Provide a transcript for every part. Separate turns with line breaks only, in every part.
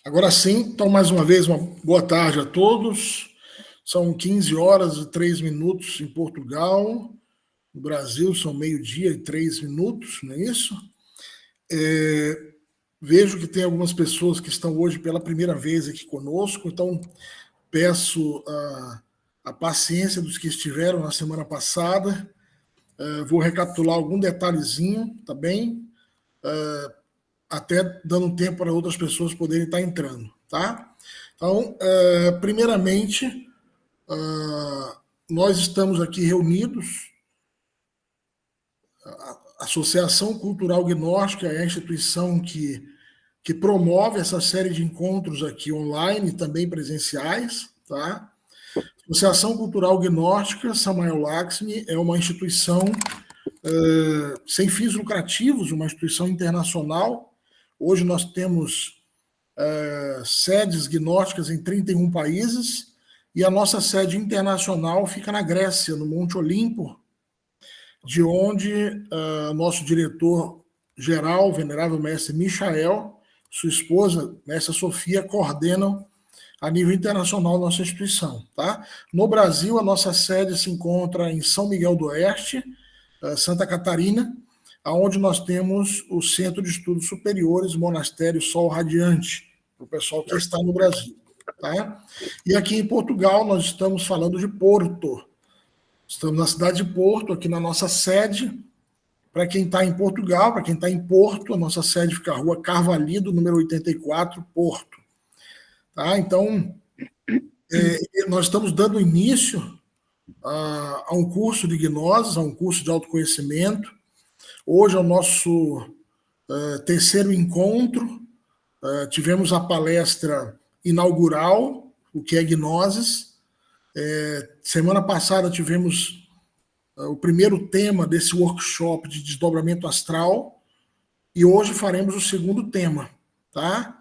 Agora sim, então mais uma vez, uma boa tarde a todos. São 15 horas e 3 minutos em Portugal. No Brasil são meio-dia e 3 minutos, não é isso? Vejo que tem algumas pessoas que estão hoje pela primeira vez aqui conosco, então peço a paciência dos que estiveram na semana passada. Vou recapitular algum detalhezinho, tá bem? Até dando tempo para outras pessoas poderem estar entrando, tá? Então, primeiramente, nós estamos aqui reunidos. A Associação Cultural Gnóstica é a instituição que promove essa série de encontros aqui online e também presenciais, tá? Associação Cultural Gnóstica Samael Lakshmi é uma instituição sem fins lucrativos, uma instituição internacional. Hoje nós temos sedes gnósticas em 31 países e a nossa sede internacional fica na Grécia, no Monte Olimpo, de onde nosso diretor-geral, venerável mestre Michael, sua esposa, mestra Sofia, coordenam a nível internacional a nossa instituição. Tá? No Brasil, a nossa sede se encontra em São Miguel do Oeste, Santa Catarina, onde nós temos o Centro de Estudos Superiores, Monastério Sol Radiante, para o pessoal que está no Brasil. Tá? E aqui em Portugal, nós estamos falando de Porto. Estamos na cidade de Porto, aqui na nossa sede. Para quem está em Portugal, para quem está em Porto, a nossa sede fica na Rua Carvalhido, número 84, Porto. Tá? Então, nós estamos dando início a um curso de gnoses, a um curso de autoconhecimento. Hoje é o nosso terceiro encontro. Tivemos a palestra inaugural, o que é gnoses. Semana passada tivemos o primeiro tema desse workshop de desdobramento astral e hoje faremos o segundo tema, tá?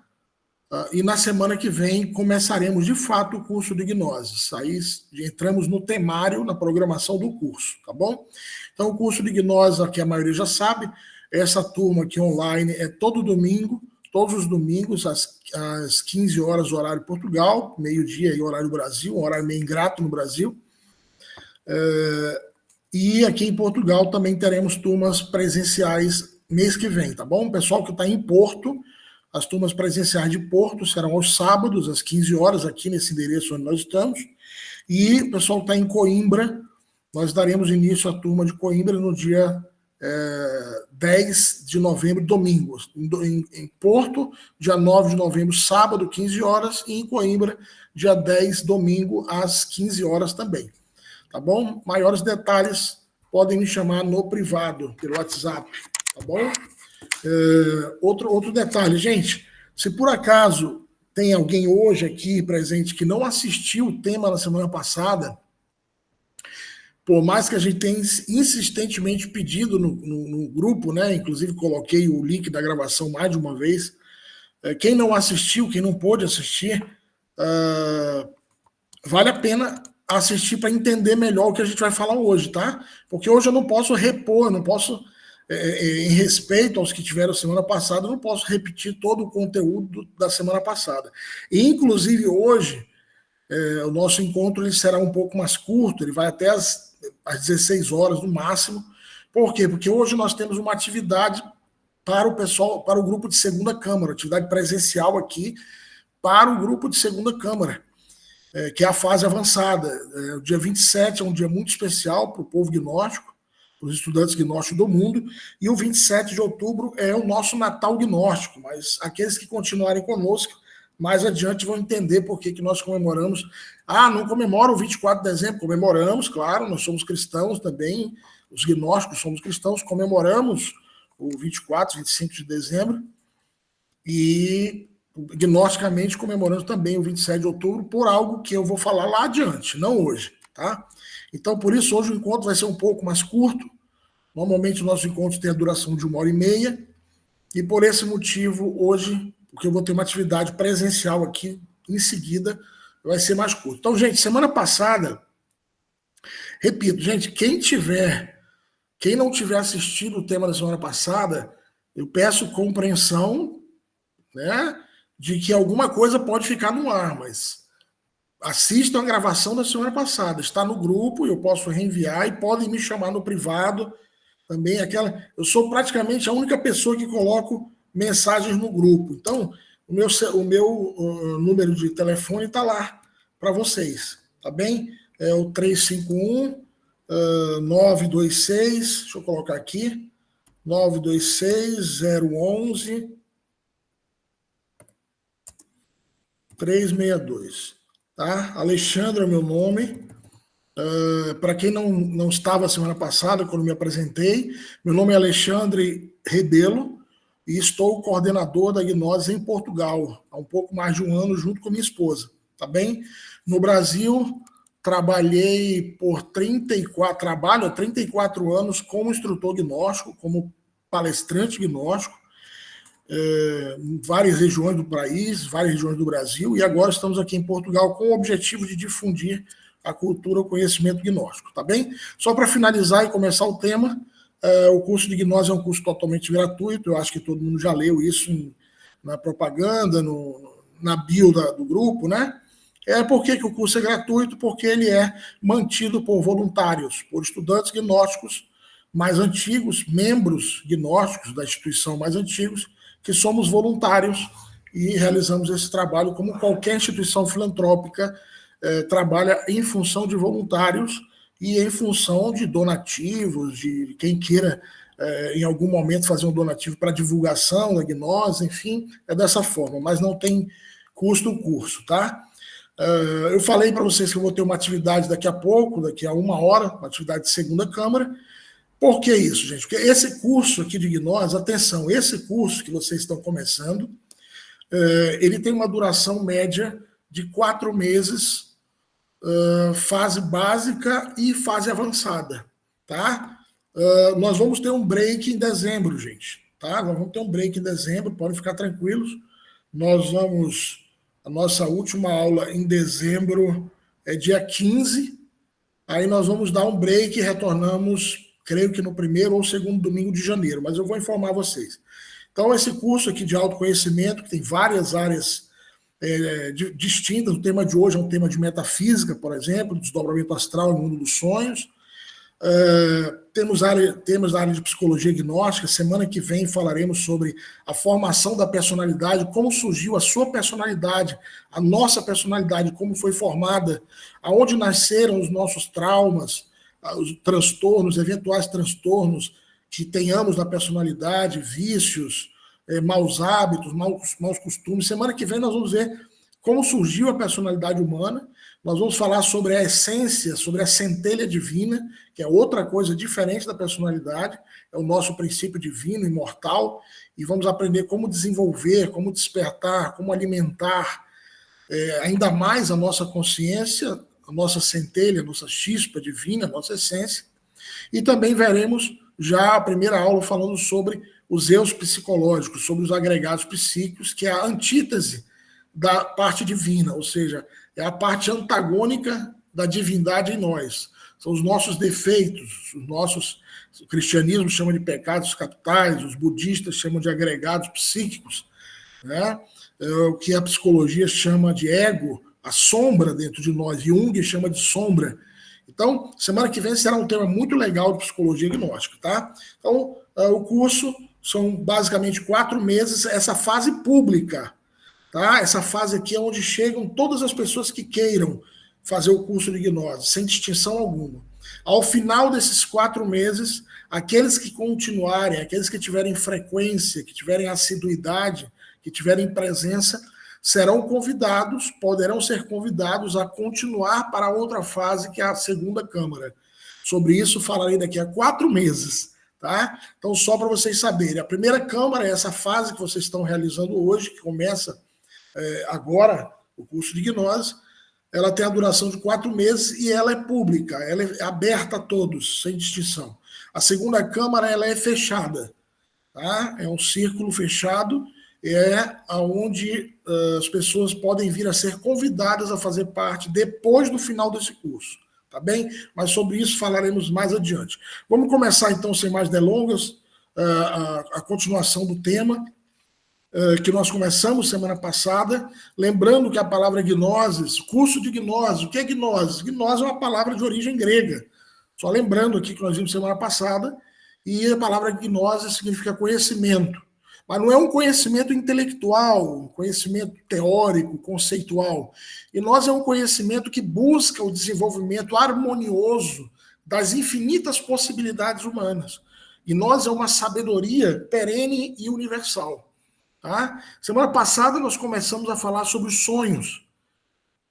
E na semana que vem começaremos de fato o curso de gnoses. Aí entramos no temário, na programação do curso, tá bom? Então o curso de gnoses, aqui a maioria já sabe, essa turma aqui online é todo domingo, todos os domingos, às 15 horas, horário Portugal, meio-dia, horário Brasil, um horário meio ingrato no Brasil. E aqui em Portugal também teremos turmas presenciais mês que vem, tá bom? O pessoal que está em Porto, as turmas presenciais de Porto serão aos sábados, às 15 horas, aqui nesse endereço onde nós estamos. E o pessoal que está em Coimbra, nós daremos início à turma de Coimbra no dia 10 de novembro, domingo. Em Porto, dia 9 de novembro, sábado, 15 horas. E em Coimbra, dia 10, domingo, às 15 horas também. Tá bom? Maiores detalhes podem me chamar no privado, pelo WhatsApp, tá bom? Outro detalhe, gente, se por acaso tem alguém hoje aqui presente que não assistiu o tema na semana passada, por mais que a gente tenha insistentemente pedido no grupo, né? Inclusive coloquei o link da gravação mais de uma vez. Quem não assistiu, quem não pôde assistir, vale a pena assistir para entender melhor o que a gente vai falar hoje, tá? Porque hoje eu não posso repor, não posso, em respeito aos que tiveram semana passada, eu não posso repetir todo o conteúdo da semana passada. E, inclusive, hoje, o nosso encontro ele será um pouco mais curto, ele vai até às 16 horas no máximo. Por quê? Porque hoje nós temos uma atividade para o pessoal, para o grupo de segunda câmara, atividade presencial aqui para o grupo de segunda câmara, que é a fase avançada. O dia 27 é um dia muito especial para o povo gnóstico, para os estudantes gnósticos do mundo, e o 27 de outubro é o nosso Natal gnóstico, mas aqueles que continuarem conosco, mais adiante vão entender por que nós comemoramos. Não comemora o 24 de dezembro, comemoramos, claro, nós somos cristãos também, os gnósticos somos cristãos, comemoramos o 24, 25 de dezembro, e gnosticamente comemorando também o 27 de outubro por algo que eu vou falar lá adiante, não hoje, tá? Então, por isso, hoje o encontro vai ser um pouco mais curto. Normalmente, o nosso encontro tem a duração de 1h30, e por esse motivo, hoje, porque eu vou ter uma atividade presencial aqui, em seguida, vai ser mais curto. Então, gente, semana passada, repito, gente, quem não tiver assistido o tema da semana passada, eu peço compreensão, né? de que alguma coisa pode ficar no ar, mas assistam a gravação da semana passada. Está no grupo, eu posso reenviar e podem me chamar no privado também. Eu sou praticamente a única pessoa que coloco mensagens no grupo. Então, o meu número de telefone está lá para vocês, tá bem? É o 351 926, deixa eu colocar aqui, 926 011 362. Tá? Alexandre é o meu nome. Para quem não estava semana passada, quando me apresentei, meu nome é Alexandre Rebelo e estou coordenador da Gnose em Portugal há um pouco mais de um ano, junto com minha esposa. Tá bem? No Brasil, trabalho há 34 anos como instrutor gnóstico, como palestrante gnóstico, em várias regiões do país, várias regiões do Brasil, e agora estamos aqui em Portugal com o objetivo de difundir a cultura, o conhecimento gnóstico, tá bem? Só para finalizar e começar o tema, o curso de gnose é um curso totalmente gratuito, eu acho que todo mundo já leu isso na propaganda, na bio do grupo, né? Por que o curso é gratuito? Porque ele é mantido por voluntários, por estudantes gnósticos mais antigos, membros gnósticos da instituição mais antigos, que somos voluntários e realizamos esse trabalho como qualquer instituição filantrópica trabalha em função de voluntários e em função de donativos, de quem queira em algum momento fazer um donativo para divulgação da gnose, enfim, é dessa forma, mas não tem custo o curso, tá? Eu falei para vocês que eu vou ter uma atividade daqui a pouco, daqui a 1 hora, uma atividade de segunda câmara. Por que isso, gente? Porque esse curso aqui de gnose, atenção, esse curso que vocês estão começando, ele tem uma duração média de 4 meses, fase básica e fase avançada, tá? Nós vamos ter um break em dezembro, gente, tá? Nós vamos ter um break em dezembro, podem ficar tranquilos. A nossa última aula em dezembro é dia 15, aí nós vamos dar um break e retornamos, creio que no primeiro ou segundo domingo de janeiro, mas eu vou informar vocês. Então, esse curso aqui de autoconhecimento, que tem várias áreas distintas, o tema de hoje é um tema de metafísica, por exemplo, desdobramento astral no mundo dos sonhos. Temos temas da área de psicologia gnóstica. Semana que vem falaremos sobre a formação da personalidade, como surgiu a sua personalidade, a nossa personalidade, como foi formada, aonde nasceram os nossos traumas, os transtornos, eventuais transtornos que tenhamos na personalidade, vícios, maus hábitos, maus costumes. Semana que vem nós vamos ver como surgiu a personalidade humana. Nós vamos falar sobre a essência, sobre a centelha divina, que é outra coisa diferente da personalidade, é o nosso princípio divino, imortal, e vamos aprender como desenvolver, como despertar, como alimentar ainda mais a nossa consciência, a nossa centelha, a nossa chispa divina, a nossa essência. E também veremos já a primeira aula falando sobre os eus psicológicos, sobre os agregados psíquicos, que é a antítese da parte divina, ou seja, é a parte antagônica da divindade em nós. São os nossos defeitos, o cristianismo chama de pecados capitais, os budistas chamam de agregados psíquicos, né? O que a psicologia chama de ego, a sombra dentro de nós, Jung chama de sombra. Então, semana que vem será um tema muito legal de psicologia gnóstica, tá? Então, o curso são basicamente 4 meses, essa fase pública, tá? Essa fase aqui é onde chegam todas as pessoas que queiram fazer o curso de gnose, sem distinção alguma. Ao final desses 4 meses, aqueles que continuarem, aqueles que tiverem frequência, que tiverem assiduidade, que tiverem presença, serão convidados, poderão ser convidados a continuar para outra fase, que é a segunda câmara. Sobre isso falarei daqui a 4 meses, tá? Então, só para vocês saberem, a primeira câmara é essa fase que vocês estão realizando hoje, que começa agora, o curso de gnose. Ela tem a duração de 4 meses e ela é pública, ela é aberta a todos, sem distinção. A segunda câmara, ela é fechada, tá? É um círculo fechado, onde as pessoas podem vir a ser convidadas a fazer parte depois do final desse curso, tá bem? Mas sobre isso falaremos mais adiante. Vamos começar então, sem mais delongas, a continuação do tema. que nós começamos semana passada, lembrando que a palavra gnosis, curso de gnose, o que é gnose? Gnose é uma palavra de origem grega. Só lembrando aqui que nós vimos semana passada, e a palavra gnose significa conhecimento. Mas não é um conhecimento intelectual, um conhecimento teórico, conceitual. E nós é um conhecimento que busca o desenvolvimento harmonioso das infinitas possibilidades humanas. E nós é uma sabedoria perene e universal. Tá? Semana passada nós começamos a falar sobre os sonhos.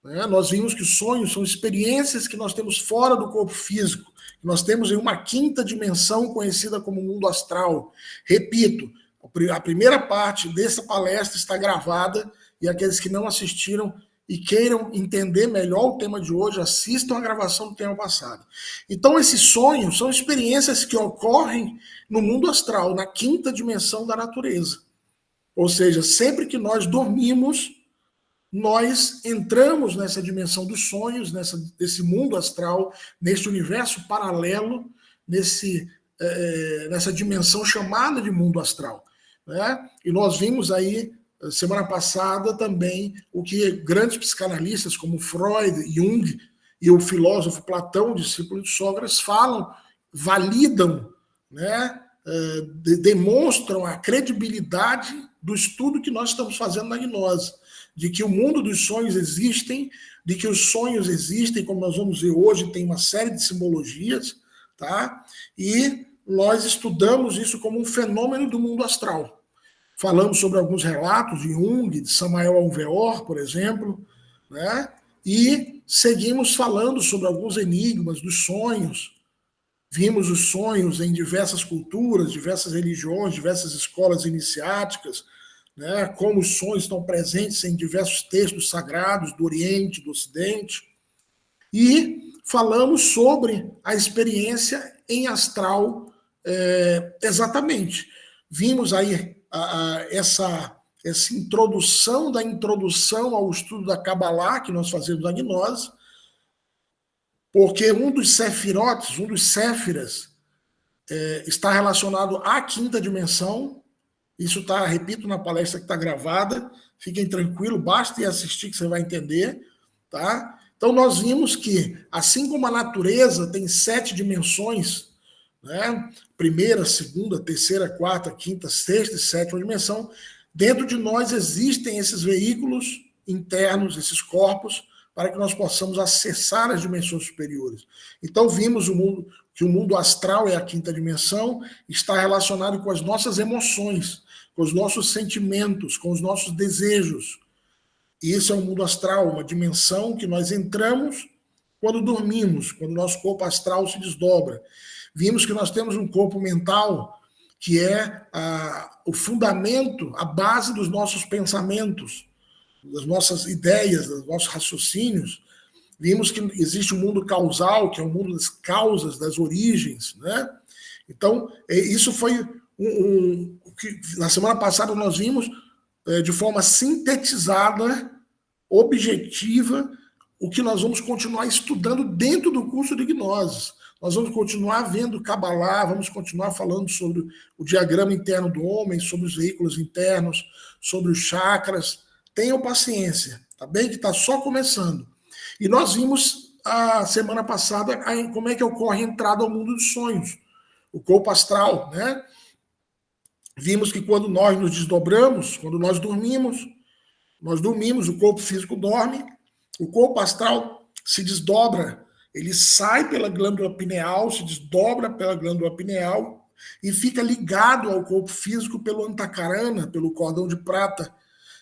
Né? Nós vimos que os sonhos são experiências que nós temos fora do corpo físico, que nós temos em uma quinta dimensão conhecida como mundo astral. Repito, a primeira parte dessa palestra está gravada e aqueles que não assistiram e queiram entender melhor o tema de hoje, assistam a gravação do tema passado. Então, esses sonhos são experiências que ocorrem no mundo astral, na quinta dimensão da natureza. Ou seja, sempre que nós dormimos, nós entramos nessa dimensão dos sonhos, nesse mundo astral, nesse universo paralelo, nessa dimensão chamada de mundo astral. Né? E nós vimos aí, semana passada, também o que grandes psicanalistas como Freud, Jung e o filósofo Platão, discípulo de Sócrates, falam, validam, né? Demonstram a credibilidade do estudo que nós estamos fazendo na gnose, de que o mundo dos sonhos existem, de que os sonhos existem, como nós vamos ver hoje, tem uma série de simbologias, tá? E nós estudamos isso como um fenômeno do mundo astral. Falamos sobre alguns relatos de Jung, de Samael Alveor, por exemplo, né? E seguimos falando sobre alguns enigmas dos sonhos. Vimos os sonhos em diversas culturas, diversas religiões, diversas escolas iniciáticas, né? Como os sonhos estão presentes em diversos textos sagrados do Oriente, do Ocidente. E falamos sobre a experiência em astral exatamente. Vimos aí essa introdução da introdução ao estudo da Kabbalah, que nós fazemos na gnose, porque um dos sefirotes, um dos séfiras, está relacionado à quinta dimensão. Isso está, repito, na palestra que está gravada. Fiquem tranquilos, basta ir assistir que você vai entender. Tá? Então, nós vimos que, assim como a natureza tem 7 dimensões, né? Primeira, segunda, terceira, quarta, quinta, sexta e sétima dimensão, dentro de nós existem esses veículos internos, esses corpos, para que nós possamos acessar as dimensões superiores. Então, vimos que o mundo astral é a quinta dimensão, está relacionado com as nossas emoções, com os nossos sentimentos, com os nossos desejos. E isso é o mundo astral, uma dimensão que nós entramos quando dormimos, quando o nosso corpo astral se desdobra. Vimos que nós temos um corpo mental que é o fundamento, a base dos nossos pensamentos, das nossas ideias, dos nossos raciocínios. Vimos que existe um mundo causal, que é o mundo das causas, das origens, né? Então, isso foi o que na semana passada nós vimos de forma sintetizada, objetiva, o que nós vamos continuar estudando dentro do curso de gnoses. Nós vamos continuar vendo Kabbalah, vamos continuar falando sobre o diagrama interno do homem, sobre os veículos internos, sobre os chakras. Tenham paciência, tá bem? Que está só começando. E nós vimos a semana passada como é que ocorre a entrada ao mundo dos sonhos, o corpo astral, né? Vimos que quando nós nos desdobramos, quando nós dormimos, o corpo físico dorme, o corpo astral se desdobra, ele sai pela glândula pineal, se desdobra pela glândula pineal e fica ligado ao corpo físico pelo antacarana, pelo cordão de prata,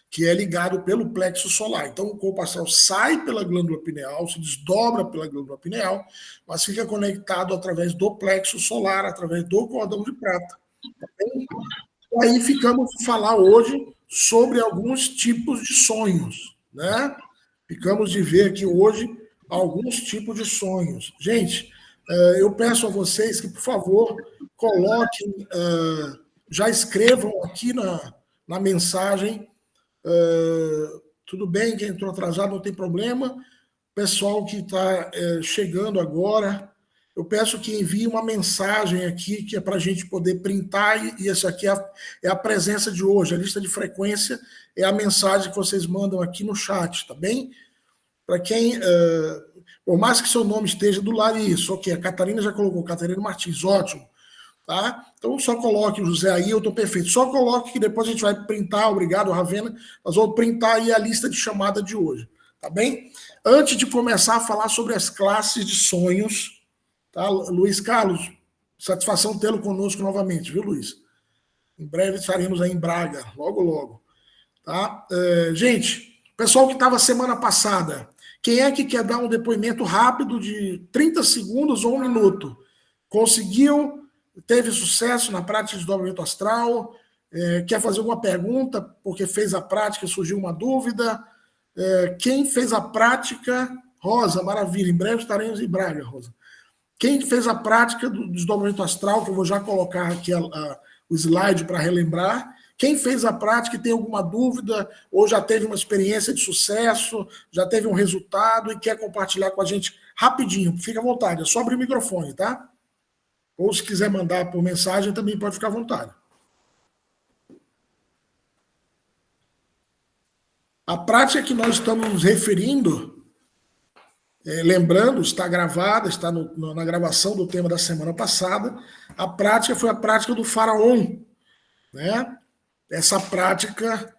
que é ligado pelo plexo solar. Então, o corpo astral sai pela glândula pineal, se desdobra pela glândula pineal, mas fica conectado através do plexo solar, através do cordão de prata. Então, aí ficamos a falar hoje sobre alguns tipos de sonhos, né? Ficamos de ver aqui hoje alguns tipos de sonhos. Gente, eu peço a vocês que, por favor, coloquem, já escrevam aqui na mensagem. Tudo bem, quem entrou atrasado não tem problema. Pessoal que está chegando agora, eu peço que envie uma mensagem aqui, que é para a gente poder printar, e essa aqui é a presença de hoje. A lista de frequência é a mensagem que vocês mandam aqui no chat, tá bem? Para quem, por mais que seu nome esteja do lado, isso, ok, a Catarina já colocou, Catarina Martins, ótimo, tá? Então só coloque o José Ailton, perfeito. Só coloque que depois a gente vai printar, obrigado, Ravena, nós vamos printar aí a lista de chamada de hoje, tá bem? Antes de começar a falar sobre as classes de sonhos, tá, Luiz Carlos, satisfação tê-lo conosco novamente, viu, Luiz? Em breve estaremos aí em Braga, logo, logo. Tá? Gente, pessoal que estava semana passada, quem é que quer dar um depoimento rápido de 30 segundos ou 1 minuto? Conseguiu? Teve sucesso na prática de desdobramento astral? Quer fazer alguma pergunta porque fez a prática e surgiu uma dúvida? Quem fez a prática? Rosa, maravilha, em breve estaremos em Braga, Rosa. Quem fez a prática do desdobramento astral, que eu vou já colocar aqui o slide para relembrar. Quem fez a prática e tem alguma dúvida, ou já teve uma experiência de sucesso, já teve um resultado e quer compartilhar com a gente rapidinho, fica à vontade, é só abrir o microfone, tá? Ou se quiser mandar por mensagem, também pode ficar à vontade. A prática que nós estamos nos referindo, lembrando, está gravada, está na gravação do tema da semana passada, a prática foi a prática do faraó, né? Essa prática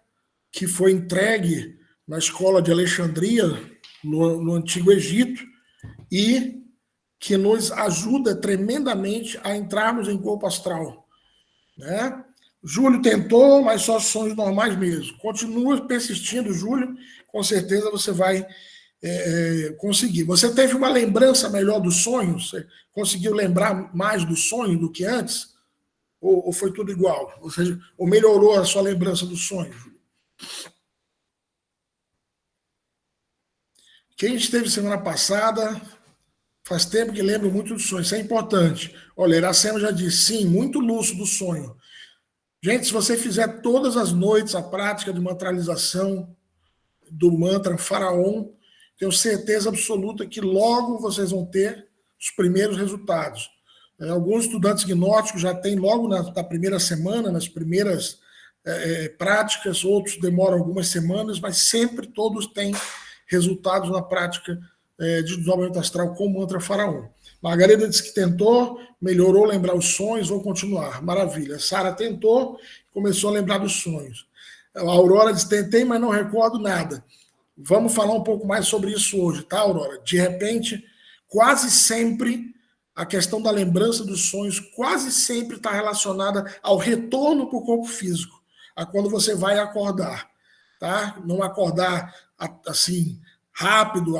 que foi entregue na escola de Alexandria, no Antigo Egito, e que nos ajuda tremendamente a entrarmos em corpo astral, né? Júlio tentou, mas só sonhos normais mesmo. Continua persistindo, Júlio, com certeza você vai conseguir. Você teve uma lembrança melhor dos sonhos? Você conseguiu lembrar mais do sonho do que antes? Ou foi tudo igual? Ou seja, ou melhorou a sua lembrança do sonho? Quem esteve semana passada, faz tempo que lembra muito do sonho. Isso é importante. Olha, Iracema já disse, sim, muito lúcido do sonho. Gente, se você fizer todas as noites a prática de mantralização do mantra Faraó, tenho certeza absoluta que logo vocês vão ter os primeiros resultados. Alguns estudantes gnósticos já têm logo na primeira semana, nas primeiras práticas, outros demoram algumas semanas, mas sempre todos têm resultados na prática de desdobramento astral com o mantra Faraó. Margarida disse que tentou, melhorou lembrar os sonhos, vou continuar. Maravilha. Sara tentou, começou a lembrar dos sonhos. A Aurora disse, tentei, mas não recordo nada. Vamos falar um pouco mais sobre isso hoje, tá, Aurora? De repente, quase sempre, a questão da lembrança dos sonhos quase sempre está relacionada ao retorno para o corpo físico, a quando você vai acordar, tá? Não acordar assim rápido,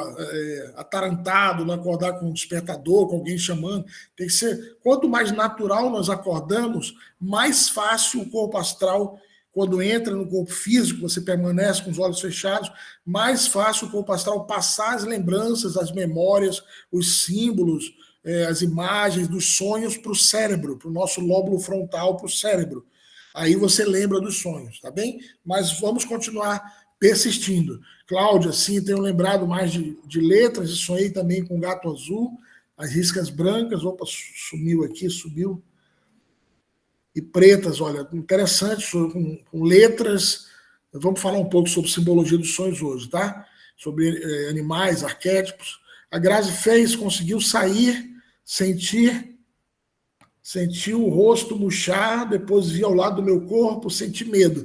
atarantado, não acordar com um despertador, com alguém chamando. Tem que ser, quanto mais natural nós acordamos, mais fácil o corpo astral, quando entra no corpo físico, você permanece com os olhos fechados, mais fácil o corpo astral passar as lembranças, as memórias, os símbolos, as imagens dos sonhos para o cérebro, para o nosso lóbulo frontal, para o cérebro. Aí você lembra dos sonhos, tá bem? Mas vamos continuar persistindo. Cláudia, sim, tenho lembrado mais de letras, e sonhei também com o gato azul, as riscas brancas, opa, sumiu aqui, subiu, e pretas, olha, interessante, com letras. Vamos falar um pouco sobre simbologia dos sonhos hoje, tá? Sobre animais, arquétipos. A Grazi fez, conseguiu sair, sentir o rosto murchar, depois vi ao lado do meu corpo, senti medo.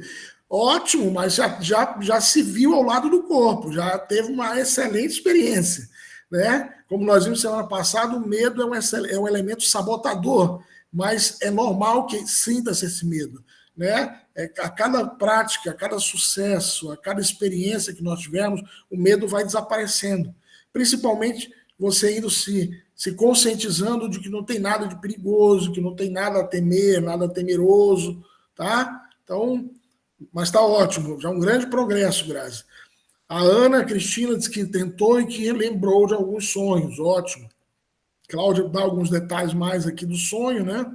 Ótimo, mas já se viu ao lado do corpo, já teve uma excelente experiência, né? Como nós vimos semana passada, o medo é um elemento sabotador, mas é normal que sinta-se esse medo, né? A cada prática, a cada sucesso, a cada experiência que nós tivermos, o medo vai desaparecendo. Principalmente você indo se conscientizando de que não tem nada de perigoso, que não tem nada a temer, nada temeroso, tá? Então, mas está ótimo, já é um grande progresso, Grazi. A Ana Cristina disse que tentou e que lembrou de alguns sonhos, ótimo. Cláudia dá alguns detalhes mais aqui do sonho, né?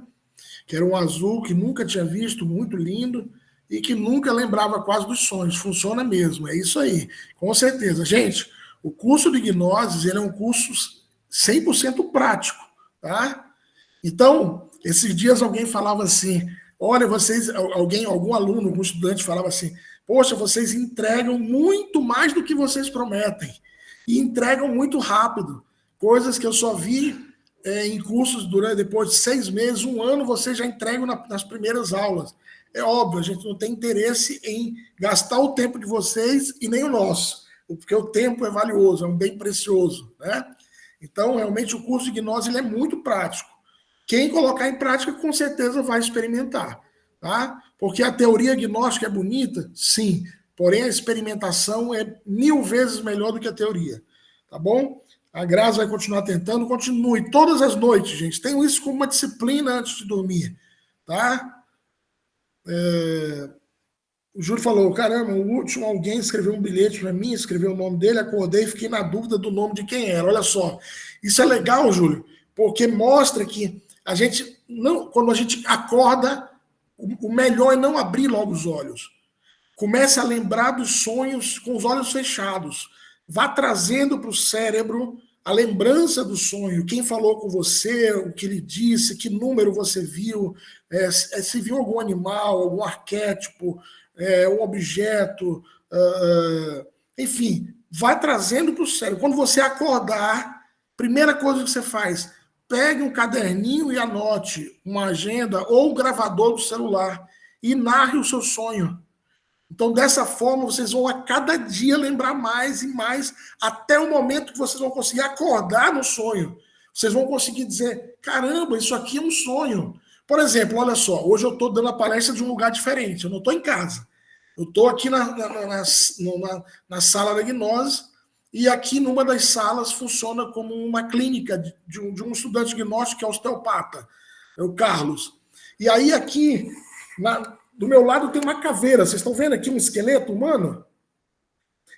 Que era um azul que nunca tinha visto, muito lindo, e que nunca lembrava quase dos sonhos. Funciona mesmo, é isso aí, com certeza. Gente, o curso de Gnoses, ele é um curso 100% prático, tá? Então, esses dias alguém falava assim, olha, algum aluno, algum estudante falava assim, poxa, vocês entregam muito mais do que vocês prometem. E entregam muito rápido. Coisas que eu só vi em cursos depois de 6 meses, 1 ano, vocês já entregam nas primeiras aulas. É óbvio, a gente não tem interesse em gastar o tempo de vocês e nem o nosso, porque o tempo é valioso, é um bem precioso, né? Então, realmente, o curso de gnose ele é muito prático. Quem colocar em prática, com certeza vai experimentar, tá? Porque a teoria gnóstica é bonita, sim, porém a experimentação é 1000 vezes melhor do que a teoria, tá bom? A Graça vai continuar tentando, continue todas as noites, gente. Tenham isso como uma disciplina antes de dormir, tá? O Júlio falou, caramba, o último alguém escreveu um bilhete para mim, escreveu o nome dele, acordei e fiquei na dúvida do nome de quem era. Olha só, isso é legal, Júlio, porque mostra que a gente não, quando a gente acorda, o melhor é não abrir logo os olhos. Comece a lembrar dos sonhos com os olhos fechados. Vá trazendo para o cérebro a lembrança do sonho, quem falou com você, o que ele disse, que número você viu, se viu algum animal, algum arquétipo, um objeto, enfim, vai trazendo para o cérebro. Quando você acordar, primeira coisa que você faz, pegue um caderninho e anote uma agenda ou um gravador do celular e narre o seu sonho. Então, dessa forma, vocês vão a cada dia lembrar mais e mais, até o momento que vocês vão conseguir acordar no sonho. Vocês vão conseguir dizer, caramba, isso aqui é um sonho. Por exemplo, olha só, hoje eu estou dando a palestra de um lugar diferente, eu não estou em casa. Eu estou aqui na sala da gnose, e aqui numa das salas funciona como uma clínica de um estudante gnóstico que é osteopata, é o Carlos. E aí aqui, do meu lado tem uma caveira. Vocês estão vendo aqui um esqueleto humano?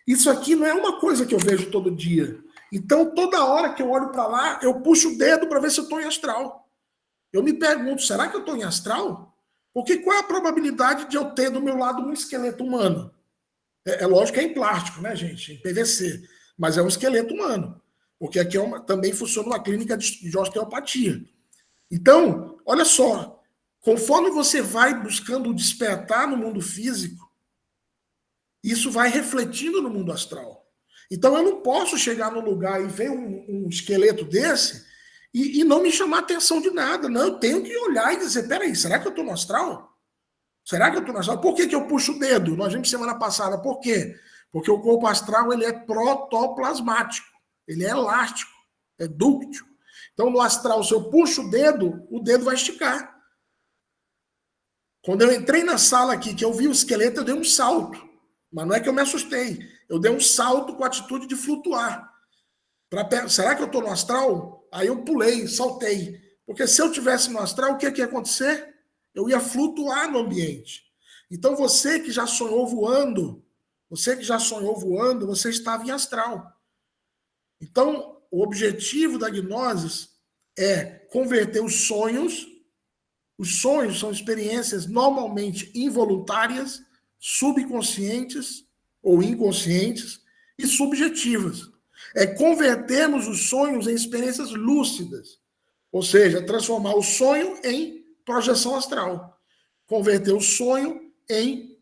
Isso aqui não é uma coisa que eu vejo todo dia. Então, toda hora que eu olho para lá, eu puxo o dedo para ver se eu estou em astral. Eu me pergunto, será que eu estou em astral? Porque qual é a probabilidade de eu ter do meu lado um esqueleto humano? É lógico que é em plástico, né, gente? Em PVC. Mas é um esqueleto humano. Porque aqui também funciona uma clínica de osteopatia. Então, olha só. Conforme você vai buscando despertar no mundo físico, isso vai refletindo no mundo astral. Então eu não posso chegar no lugar e ver um esqueleto desse e não me chamar atenção de nada. Não, eu tenho que olhar e dizer, peraí, será que eu estou no astral? Será que eu estou no astral? Por que eu puxo o dedo? Nós vimos semana passada. Por quê? Porque o corpo astral ele é protoplasmático, ele é elástico, é dúctil. Então no astral, se eu puxo o dedo vai esticar. Quando eu entrei na sala aqui, que eu vi o esqueleto, eu dei um salto. Mas não é que eu me assustei. Eu dei um salto com a atitude de flutuar. Será que eu estou no astral? Aí eu pulei, saltei. Porque se eu tivesse no astral, o que ia acontecer? Eu ia flutuar no ambiente. Então você que já sonhou voando, você estava em astral. Então, o objetivo da gnose é converter os sonhos. Os sonhos são experiências normalmente involuntárias, subconscientes ou inconscientes e subjetivas. É convertermos os sonhos em experiências lúcidas, ou seja, transformar o sonho em projeção astral. Converter o sonho em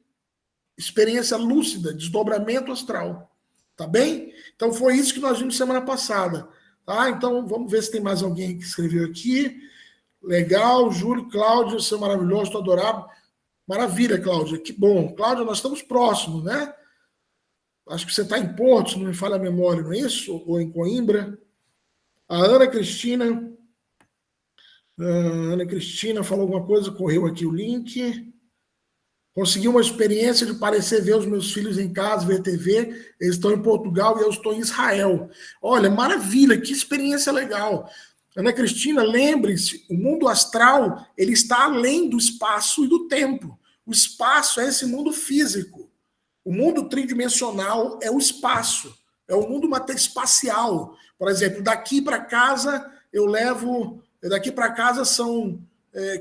experiência lúcida, desdobramento astral. Tá bem? Então foi isso que nós vimos semana passada. Tá? Então vamos ver se tem mais alguém que escreveu aqui. Legal, Júlio, Cláudio, seu maravilhoso, estou adorável. Maravilha, Cláudia, que bom. Cláudia, nós estamos próximos, né? Acho que você está em Porto, se não me falha a memória, não é isso? Ou em Coimbra. A Ana Cristina falou alguma coisa, correu aqui o link. Consegui uma experiência de parecer ver os meus filhos em casa, ver TV. Eles estão em Portugal e eu estou em Israel. Olha, maravilha, que experiência legal. Ana Cristina, lembre-se, o mundo astral ele está além do espaço e do tempo. O espaço é esse mundo físico. O mundo tridimensional é o espaço, é o mundo espacial. Por exemplo, daqui para casa eu levo, daqui para casa são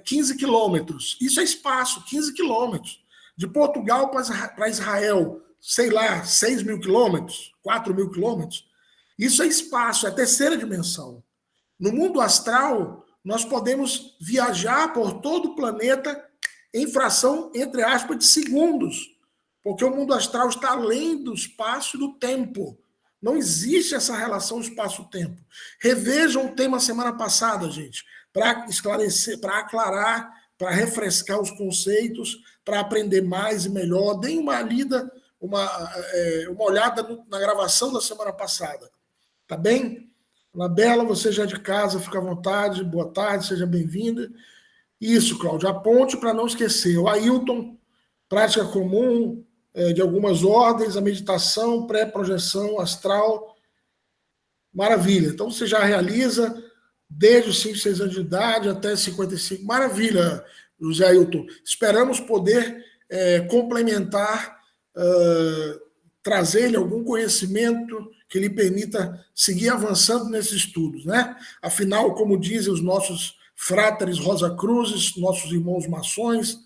15 quilômetros. Isso é espaço, 15 quilômetros. De Portugal para Israel, sei lá, 6 mil quilômetros, 4 mil quilômetros. Isso é espaço, é a terceira dimensão. No mundo astral, nós podemos viajar por todo o planeta em fração, entre aspas, de segundos, porque o mundo astral está além do espaço e do tempo. Não existe essa relação espaço-tempo. Revejam o tema semana passada, gente, para esclarecer, para aclarar, para refrescar os conceitos, para aprender mais e melhor. Deem uma lida, uma olhada na gravação da semana passada. Tá bem? Labela, você já é de casa, fica à vontade. Boa tarde, seja bem-vinda. Isso, Cláudio, aponte para não esquecer. O Ailton, prática comum de algumas ordens, a meditação, pré-projeção astral. Maravilha. Então você já realiza desde os 5, 6 anos de idade até 55. Maravilha, José Ailton. Esperamos poder complementar, trazer-lhe algum conhecimento que lhe permita seguir avançando nesses estudos, né? Afinal, como dizem os nossos fráteres Rosa Cruzes, nossos irmãos maçons,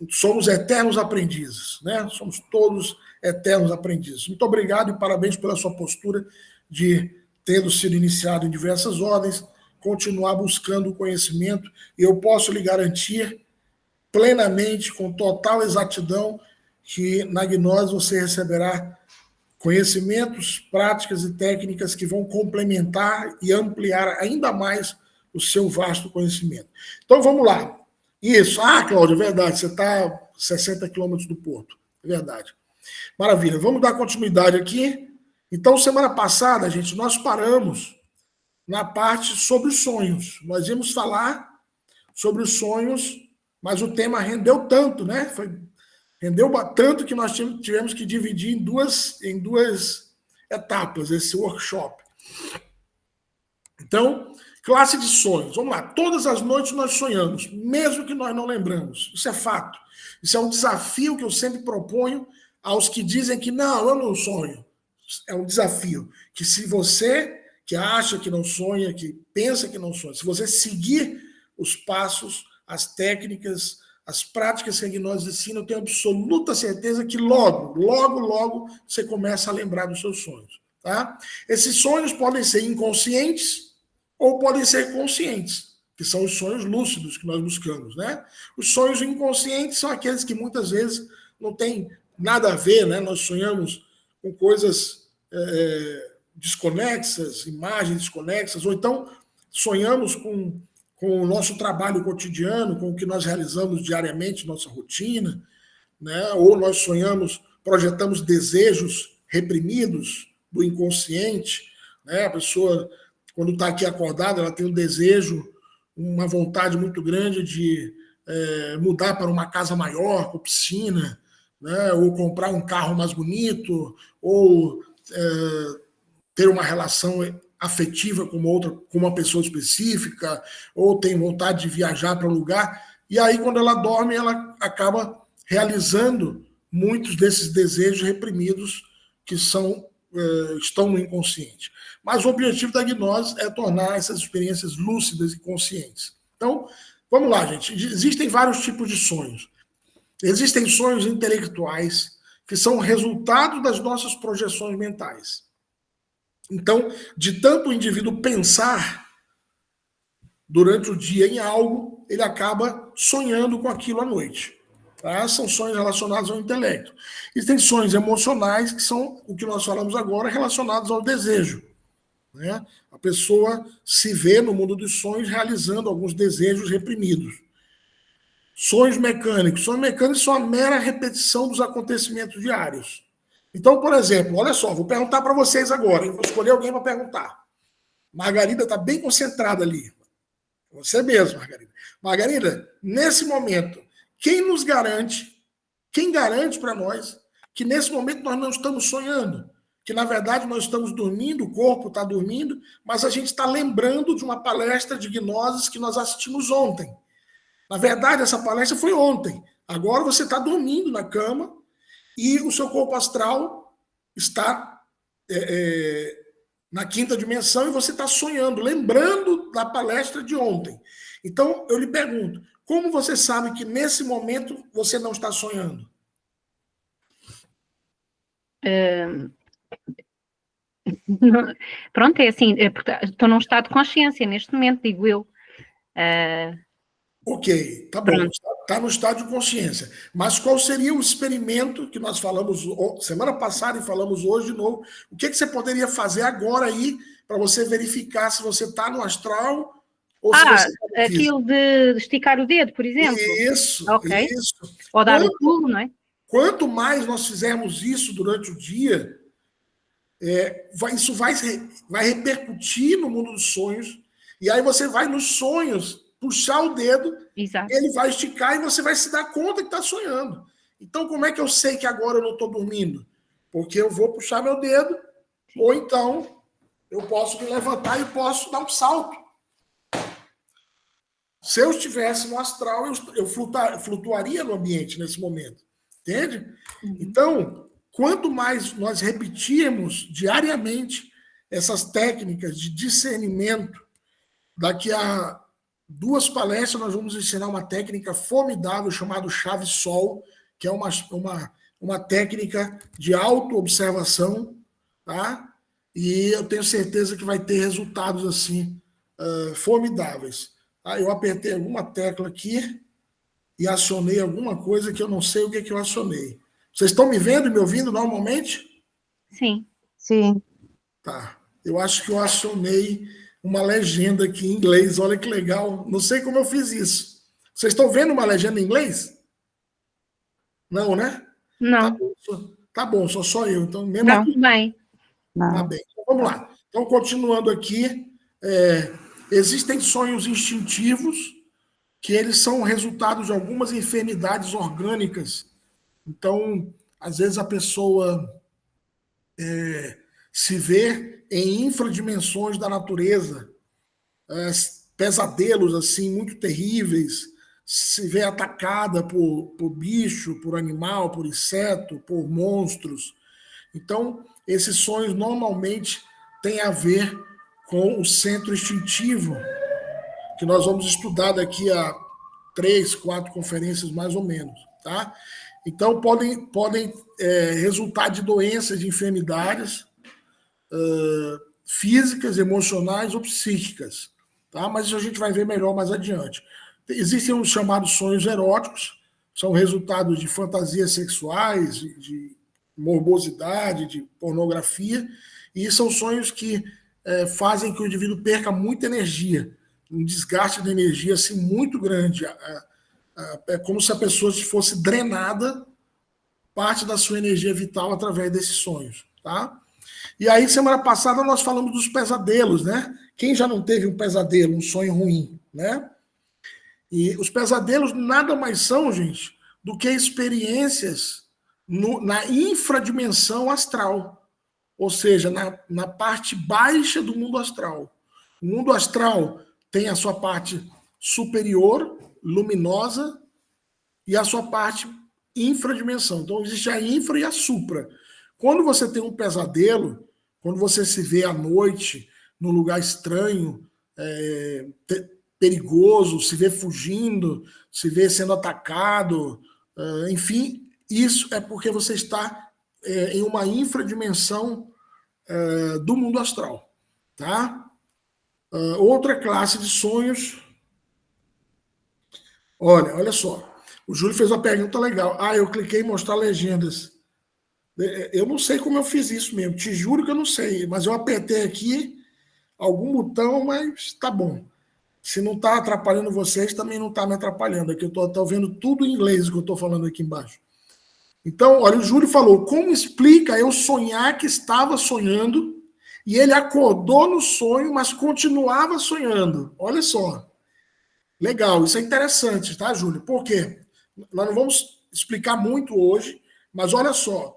somos eternos aprendizes, né? Somos todos eternos aprendizes. Muito obrigado e parabéns pela sua postura de, tendo sido iniciado em diversas ordens, continuar buscando o conhecimento. E eu posso lhe garantir plenamente, com total exatidão, que na gnose você receberá conhecimentos, práticas e técnicas que vão complementar e ampliar ainda mais o seu vasto conhecimento. Então vamos lá. Isso. Cláudia, é verdade, você está a 60 quilômetros do Porto. É verdade. Maravilha. Vamos dar continuidade aqui. Então, semana passada, gente, nós paramos na parte sobre os sonhos. Nós íamos falar sobre os sonhos, mas o tema rendeu tanto, né? Rendeu tanto que nós tivemos que dividir em duas etapas esse workshop. Então, classe de sonhos. Vamos lá. Todas as noites nós sonhamos, mesmo que nós não lembramos. Isso é fato. Isso é um desafio que eu sempre proponho aos que dizem que não, eu não sonho. É um desafio que se você que acha que não sonha, que pensa que não sonha, se você seguir os passos, as técnicas, as práticas que a gnose ensina, eu tenho absoluta certeza que logo, você começa a lembrar dos seus sonhos. Tá? Esses sonhos podem ser inconscientes ou podem ser conscientes, que são os sonhos lúcidos que nós buscamos. Né? Os sonhos inconscientes são aqueles que muitas vezes não têm nada a ver, né? Nós sonhamos com coisas desconexas, imagens desconexas, ou então sonhamos com o nosso trabalho cotidiano, com o que nós realizamos diariamente, nossa rotina, né? Ou nós sonhamos, projetamos desejos reprimidos do inconsciente, né? A pessoa, quando está aqui acordada, ela tem um desejo, uma vontade muito grande de mudar para uma casa maior, com piscina, né? Ou comprar um carro mais bonito, ou ter uma relação afetiva com uma pessoa específica, ou tem vontade de viajar para um lugar, e aí quando ela dorme, ela acaba realizando muitos desses desejos reprimidos que estão no inconsciente. Mas o objetivo da gnose é tornar essas experiências lúcidas e conscientes. Então, vamos lá, gente. Existem vários tipos de sonhos. Existem sonhos intelectuais que são resultado das nossas projeções mentais. Então, de tanto o indivíduo pensar durante o dia em algo, ele acaba sonhando com aquilo à noite. Tá? São sonhos relacionados ao intelecto. E tem sonhos emocionais, que são o que nós falamos agora, relacionados ao desejo. Né? A pessoa se vê no mundo dos sonhos realizando alguns desejos reprimidos. Sonhos mecânicos. Sonhos mecânicos são a mera repetição dos acontecimentos diários. Então, por exemplo, olha só, vou perguntar para vocês agora, hein? Vou escolher alguém para perguntar. Margarida está bem concentrada ali. Você mesmo, Margarida. Margarida, nesse momento, quem garante para nós que nesse momento nós não estamos sonhando? Que na verdade nós estamos dormindo, o corpo está dormindo, mas a gente está lembrando de uma palestra de gnoses que nós assistimos ontem. Na verdade, essa palestra foi ontem. Agora você está dormindo na cama e o seu corpo astral está na quinta dimensão e você está sonhando, lembrando da palestra de ontem. Então, eu lhe pergunto, como você sabe que nesse momento você não está sonhando?
Pronto, é assim, estou num estado de consciência neste momento, digo eu.
Ok, tá bom, está no estado de consciência. Mas qual seria o experimento que nós falamos semana passada e falamos hoje de novo? O que você poderia fazer agora aí para você verificar se você está no astral ou se você está no físico?
Aquilo de esticar o dedo, por exemplo.
Isso,
Ok.
isso.
Ou dar o pulo, não é?
Quanto mais nós fizermos isso durante o dia, isso vai repercutir no mundo dos sonhos, e aí você vai nos sonhos puxar o dedo,
Exato.
ele vai esticar e você vai se dar conta que está sonhando. Então, como é que eu sei que agora eu não estou dormindo? Porque eu vou puxar meu dedo, sim, ou então eu posso me levantar e posso dar um salto. Se eu estivesse no astral, eu flutuaria no ambiente nesse momento. Entende? Uhum. Então, quanto mais nós repetirmos diariamente essas técnicas de discernimento, daqui a 2 palestras nós vamos ensinar uma técnica formidável chamada chave sol, que é uma técnica de autoobservação, tá? E eu tenho certeza que vai ter resultados assim formidáveis. Tá? Eu apertei alguma tecla aqui e acionei alguma coisa que eu não sei o que eu acionei. Vocês estão me vendo e me ouvindo normalmente?
Sim.
Sim.
Tá. Eu acho que eu acionei uma legenda aqui em inglês. Olha que legal. Não sei como eu fiz isso. Vocês estão vendo uma legenda em inglês? Não, né?
Não.
Tá bom, só eu. Então, mesmo
não, tudo bem.
Não.
Tá bem. Então, vamos lá. Então, continuando aqui, existem sonhos instintivos que eles são resultado de algumas enfermidades orgânicas. Então, às vezes a pessoa se vê em infradimensões da natureza, pesadelos assim muito terríveis, se vê atacada por bicho, por animal, por inseto, por monstros. Então, esses sonhos normalmente têm a ver com o centro instintivo, que nós vamos estudar daqui a 3, 4 conferências mais ou menos, tá? Então, podem resultar de doenças, de enfermidades físicas, emocionais ou psíquicas, tá? Mas isso a gente vai ver melhor mais adiante. Existem os chamados sonhos eróticos, são resultados de fantasias sexuais, de morbosidade, de pornografia, e são sonhos que fazem que o indivíduo perca muita energia, um desgaste de energia assim, muito grande. É como se a pessoa fosse drenada parte da sua energia vital através desses sonhos, tá? E aí, semana passada, nós falamos dos pesadelos, né? Quem já não teve um pesadelo, um sonho ruim, né? E os pesadelos nada mais são, gente, do que experiências na infradimensão astral, ou seja, na parte baixa do mundo astral. O mundo astral tem a sua parte superior, luminosa, e a sua parte infradimensão. Então, existe a infra e a supra. Quando você tem um pesadelo, quando você se vê à noite, num lugar estranho, perigoso, se vê fugindo, se vê sendo atacado, enfim, isso é porque você está em uma infradimensão do mundo astral. Tá? Outra classe de sonhos. Olha só. O Júlio fez uma pergunta legal. Eu cliquei em mostrar legendas. Eu não sei como eu fiz isso mesmo. Te juro que eu não sei. Mas eu apertei aqui algum botão, mas tá bom. Se não está atrapalhando vocês, também não está me atrapalhando. Aqui eu estou vendo tudo em inglês que eu estou falando aqui embaixo. Então, olha, o Júlio falou, como explica eu sonhar que estava sonhando e ele acordou no sonho, mas continuava sonhando? Olha só. Legal, isso é interessante, tá, Júlio? Por quê? Nós não vamos explicar muito hoje, mas olha só.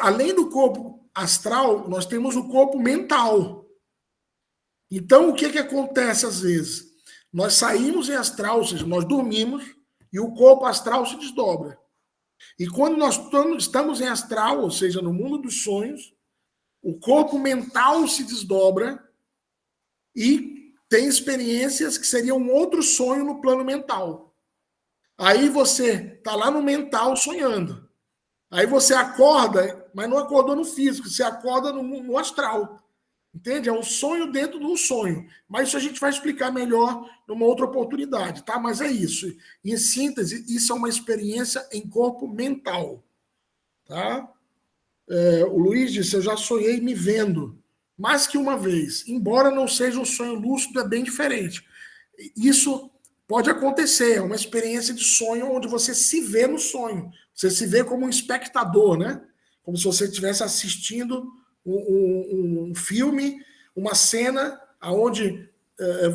Além do corpo astral, nós temos o corpo mental. Então, o que acontece às vezes? Nós saímos em astral, ou seja, nós dormimos e o corpo astral se desdobra. E quando nós estamos em astral, ou seja, no mundo dos sonhos, o corpo mental se desdobra e tem experiências que seriam um outro sonho no plano mental. Aí você está lá no mental sonhando. Aí você acorda, mas não acordou no físico, você acorda no astral. Entende? É um sonho dentro de um sonho. Mas isso a gente vai explicar melhor numa outra oportunidade, tá? Mas é isso. Em síntese, isso é uma experiência em corpo mental, tá? O Luiz disse, eu já sonhei me vendo mais que uma vez. Embora não seja um sonho lúcido, é bem diferente. Isso pode acontecer, é uma experiência de sonho onde você se vê no sonho. Você se vê como um espectador, né? Como se você estivesse assistindo um filme, uma cena onde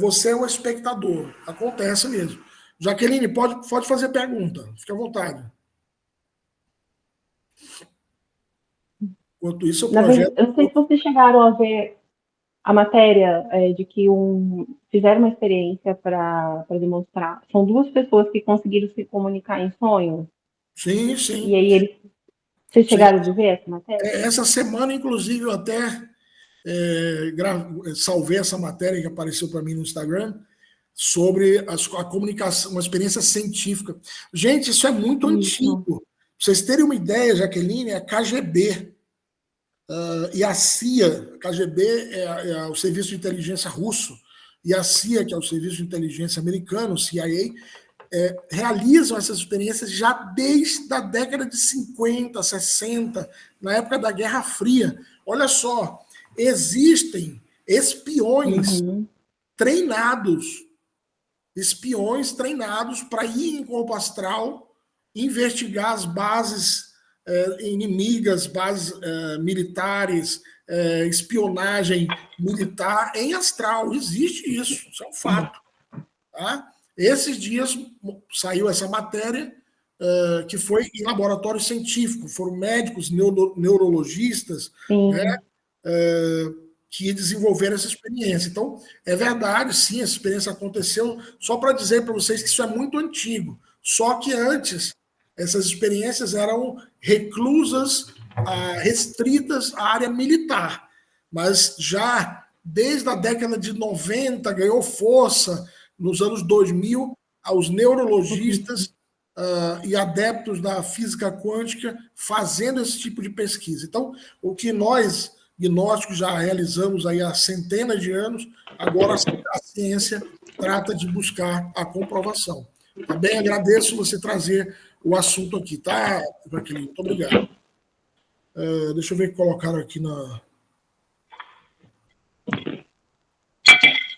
você é um espectador. Acontece mesmo. Jaqueline, pode fazer pergunta. Fique à vontade. Enquanto isso, o projeto...
Eu não sei se vocês chegaram a ver a matéria de que fizeram uma experiência para demonstrar. São duas pessoas que conseguiram se comunicar em sonho.
Sim, sim.
E aí vocês chegaram a ver essa matéria?
Essa semana, inclusive, eu até salvei essa matéria que apareceu para mim no Instagram sobre a comunicação, uma experiência científica. Gente, isso é muito antigo. Pra vocês terem uma ideia, Jaqueline, é a KGB. E a CIA, a KGB é o Serviço de Inteligência Russo, e a CIA, que é o Serviço de Inteligência Americano, CIA, realizam essas experiências já desde a década de 50, 60, na época da Guerra Fria. Olha só, existem espiões treinados para ir em corpo astral, investigar as bases inimigas, bases militares, espionagem militar em astral. Existe isso é um fato. Tá? Esses dias saiu essa matéria que foi em laboratório científico, foram médicos, neurologistas, né, que desenvolveram essa experiência. Então, é verdade, sim, essa experiência aconteceu, só para dizer para vocês que isso é muito antigo. Só que antes, essas experiências eram reclusas, restritas à área militar. Mas já desde a década de 90, ganhou força, nos anos 2000, aos neurologistas e adeptos da física quântica fazendo esse tipo de pesquisa. Então, o que nós, gnósticos, já realizamos aí há centenas de anos, agora a ciência trata de buscar a comprovação. Também agradeço você trazer o assunto aqui, tá, Jaqueline? Muito obrigado. Deixa eu ver o que colocaram aqui na...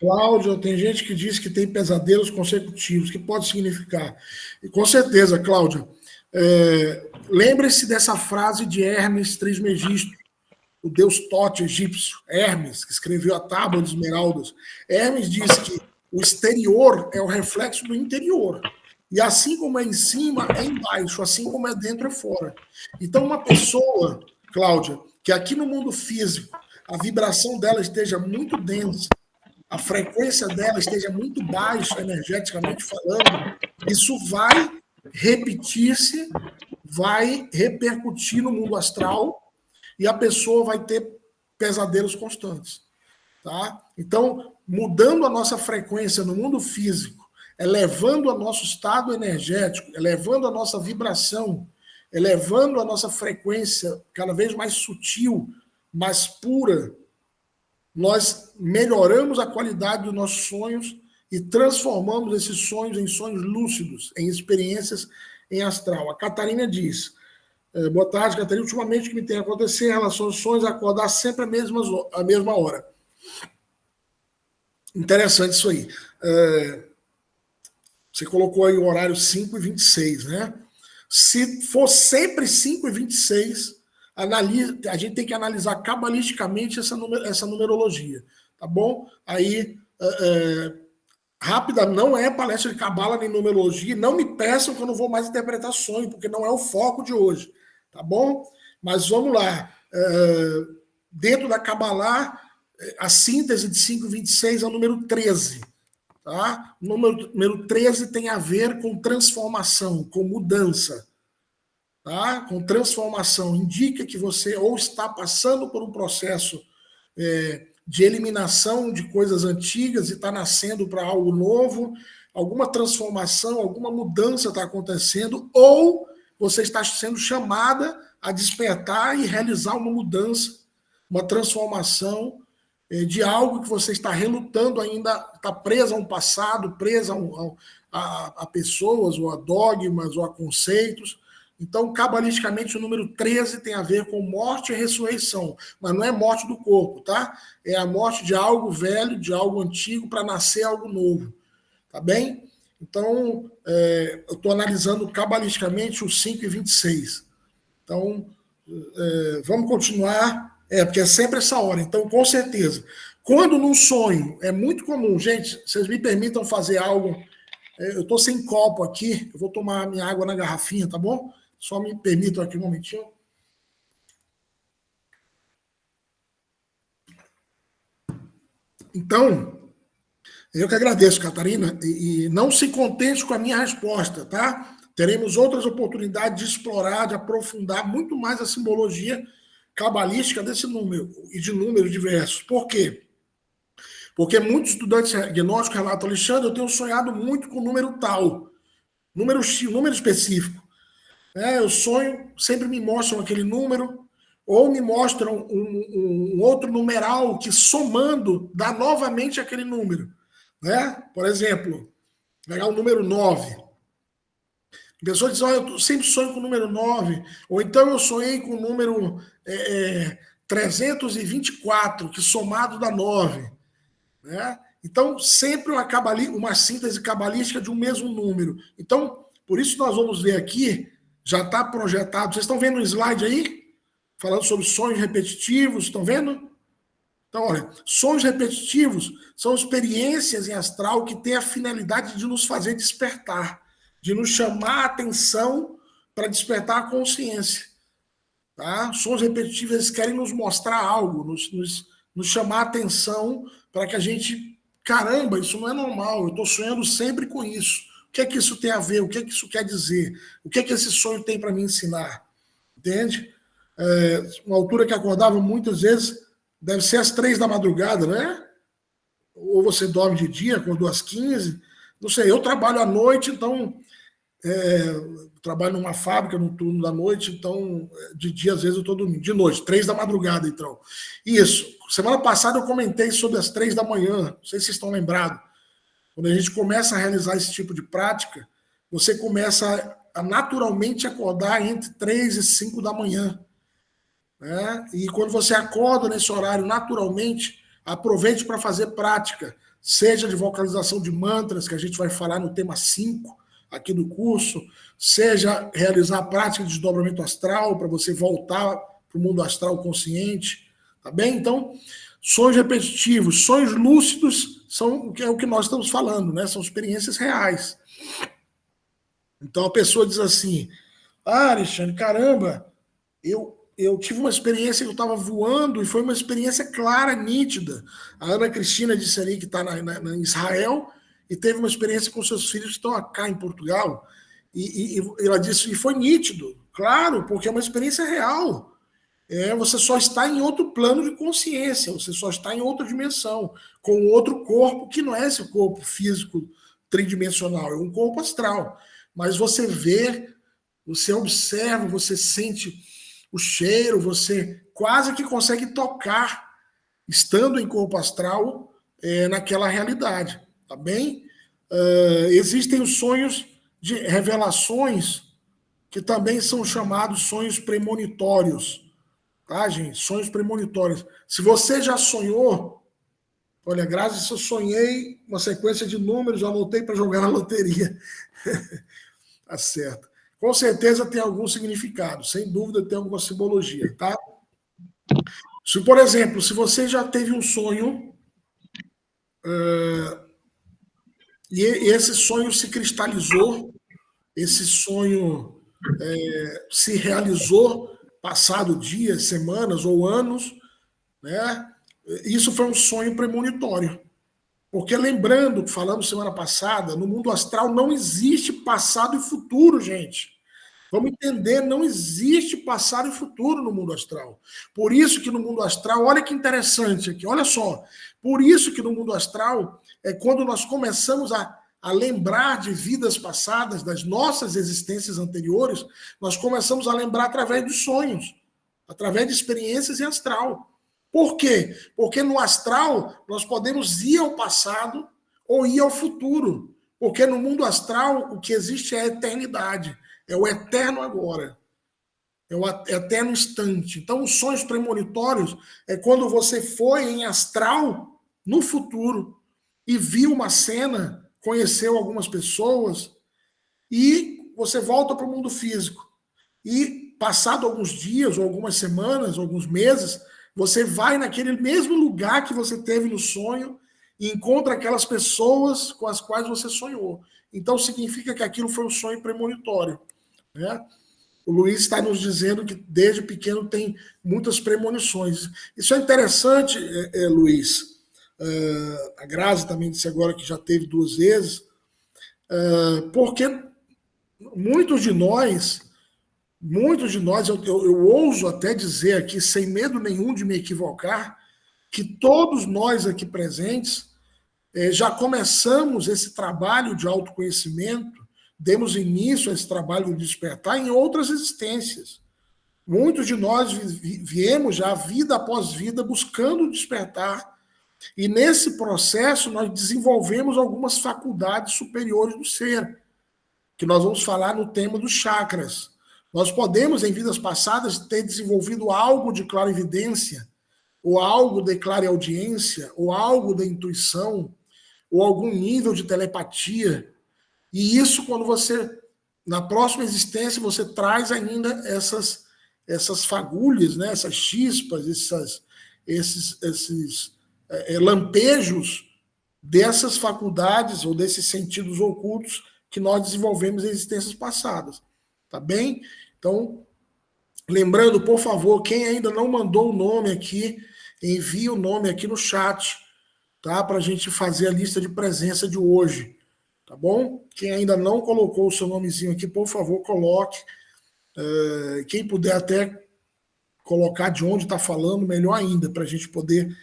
Cláudia, tem gente que diz que tem pesadelos consecutivos. O que pode significar? E com certeza, Cláudia. Lembre-se dessa frase de Hermes Trismegisto, o deus Tote egípcio, Hermes, que escreveu a Tábua de Esmeraldas. Hermes diz que o exterior é o reflexo do interior. E assim como é em cima, é embaixo. Assim como é dentro, é fora. Então, uma pessoa, Cláudia, que aqui no mundo físico a vibração dela esteja muito densa, a frequência dela esteja muito baixa, energeticamente falando, isso vai repetir-se, vai repercutir no mundo astral e a pessoa vai ter pesadelos constantes. Tá? Então, mudando a nossa frequência no mundo físico, elevando o nosso estado energético, elevando a nossa vibração, elevando a nossa frequência cada vez mais sutil, mais pura, nós melhoramos a qualidade dos nossos sonhos e transformamos esses sonhos em sonhos lúcidos, em experiências em astral. A Catarina diz, boa tarde, Catarina, ultimamente o que me tem acontecido em relação aos sonhos é acordar sempre à mesma hora. Interessante isso aí. Você colocou aí o horário 5h26, né? Se for sempre 5h26, a gente tem que analisar cabalisticamente essa numerologia, tá bom? Aí, rápida, não é palestra de cabala nem numerologia, não me peçam que eu não vou mais interpretar sonho, porque não é o foco de hoje, tá bom? Mas vamos lá. Dentro da Cabalá, a síntese de 5h26 é o número 13. Tá? O número 13 tem a ver com transformação, com mudança. Tá? Com transformação. Indica que você ou está passando por um processo de eliminação de coisas antigas e está nascendo para algo novo, alguma transformação, alguma mudança está acontecendo, ou você está sendo chamada a despertar e realizar uma mudança, uma transformação de algo que você está relutando ainda, está preso a um passado, preso a pessoas, ou a dogmas, ou a conceitos. Então, cabalisticamente, o número 13 tem a ver com morte e ressurreição, mas não é morte do corpo, tá? É a morte de algo velho, de algo antigo, para nascer algo novo, tá bem? Então, eu estou analisando cabalisticamente os 5 e 26. Então, vamos continuar, porque é sempre essa hora. Então, com certeza, quando num sonho, é muito comum, gente, vocês me permitam fazer algo, eu estou sem copo aqui, eu vou tomar minha água na garrafinha, tá bom? Só me permitam aqui um momentinho. Então, eu que agradeço, Catarina, e não se contente com a minha resposta, tá? Teremos outras oportunidades de explorar, de aprofundar muito mais a simbologia cabalística desse número e de números diversos. Por quê? Porque muitos estudantes gnósticos relatam, Alexandre, eu tenho sonhado muito com número tal, número específico. Eu sonho, sempre me mostram aquele número, ou me mostram um outro numeral que, somando, dá novamente aquele número. Né? Por exemplo, pegar o número 9. A pessoa diz, eu sempre sonho com o número 9, ou então eu sonhei com o número 324, que somado dá 9. Né? Então, sempre uma síntese cabalística de um mesmo número. Então, por isso nós vamos ver aqui, já está projetado. Vocês estão vendo o slide aí? Falando sobre sonhos repetitivos, estão vendo? Então, olha, sonhos repetitivos são experiências em astral que têm a finalidade de nos fazer despertar, de nos chamar a atenção para despertar a consciência. Tá? Sonhos repetitivos, eles querem nos mostrar algo, nos chamar a atenção para que a gente, caramba, isso não é normal, eu estou sonhando sempre com isso. O que é que isso tem a ver? O que é que isso quer dizer? O que é que esse sonho tem para me ensinar? Entende? Uma altura que acordava muitas vezes, deve ser às 3 da madrugada, né? Ou você dorme de dia, acordou às 15, não sei, eu trabalho à noite, então trabalho numa fábrica no turno da noite, então de dia às vezes eu estou dormindo, de noite, 3 da madrugada, então. Isso, semana passada eu comentei sobre as 3 da manhã, não sei se vocês estão lembrados. Quando a gente começa a realizar esse tipo de prática, você começa a naturalmente acordar entre 3 e 5 da manhã. Né? E quando você acorda nesse horário naturalmente, aproveite para fazer prática, seja de vocalização de mantras, que a gente vai falar no tema 5 aqui do curso, seja realizar a prática de desdobramento astral, para você voltar para o mundo astral consciente, tá bem? Então, sonhos repetitivos, sonhos lúcidos são o que nós estamos falando, né? São experiências reais. Então a pessoa diz assim, Alexandre, caramba, eu tive uma experiência que eu estava voando e foi uma experiência clara, nítida. A Ana Cristina disse ali que está em Israel e teve uma experiência com seus filhos que estão cá em Portugal. E ela disse, e foi nítido, claro, porque é uma experiência real. Você só está em outro plano de consciência, você só está em outra dimensão, com outro corpo que não é esse corpo físico tridimensional, é um corpo astral. Mas você vê, você observa, você sente o cheiro, você quase que consegue tocar, estando em corpo astral, naquela realidade, tá bem? Existem os sonhos de revelações, que também são chamados sonhos premonitórios, tá, gente? Sonhos premonitórios. Se você já sonhou, olha, graças, eu sonhei uma sequência de números, já anotei para jogar na loteria. Tá certo. Com certeza tem algum significado, sem dúvida tem alguma simbologia, tá? Se, por exemplo, se você já teve um sonho e esse sonho se cristalizou, esse sonho se realizou passado dias, semanas ou anos, né? Isso foi um sonho premonitório. Porque lembrando que falamos semana passada, no mundo astral não existe passado e futuro, gente. Vamos entender, não existe passado e futuro no mundo astral. Por isso que no mundo astral, olha que interessante aqui, olha só. Por isso que no mundo astral é quando nós começamos a a lembrar de vidas passadas, das nossas existências anteriores, nós começamos a lembrar através dos sonhos, através de experiências em astral. Por quê? Porque no astral nós podemos ir ao passado ou ir ao futuro. Porque no mundo astral o que existe é a eternidade, é o eterno agora, é o eterno instante. Então os sonhos premonitórios é quando você foi em astral no futuro e viu uma cena, conheceu algumas pessoas e você volta para o mundo físico. E passado alguns dias, ou algumas semanas, ou alguns meses, você vai naquele mesmo lugar que você teve no sonho e encontra aquelas pessoas com as quais você sonhou. Então significa que aquilo foi um sonho premonitório, né? O Luiz está nos dizendo que desde pequeno tem muitas premonições. Isso é interessante, Luiz. A Grazi também disse agora que já teve 2 vezes, porque muitos de nós, eu ouso até dizer aqui, sem medo nenhum de me equivocar, que todos nós aqui presentes já começamos esse trabalho de autoconhecimento, demos início a esse trabalho de despertar em outras existências. Muitos de nós viemos já vida após vida buscando despertar, e nesse processo nós desenvolvemos algumas faculdades superiores do ser, que nós vamos falar no tema dos chakras. Nós podemos, em vidas passadas, ter desenvolvido algo de clarividência, ou algo de clareaudiência, ou algo da intuição, ou algum nível de telepatia. E isso, quando você, na próxima existência, você traz ainda essas fagulhas, né? Essas chispas, esses lampejos dessas faculdades ou desses sentidos ocultos que nós desenvolvemos em existências passadas. Tá bem? Então, lembrando, por favor, quem ainda não mandou o nome aqui, envie o nome aqui no chat, tá? Para a gente fazer a lista de presença de hoje. Tá bom? Quem ainda não colocou o seu nomezinho aqui, por favor, coloque. Quem puder até colocar de onde está falando, melhor ainda, para a gente poder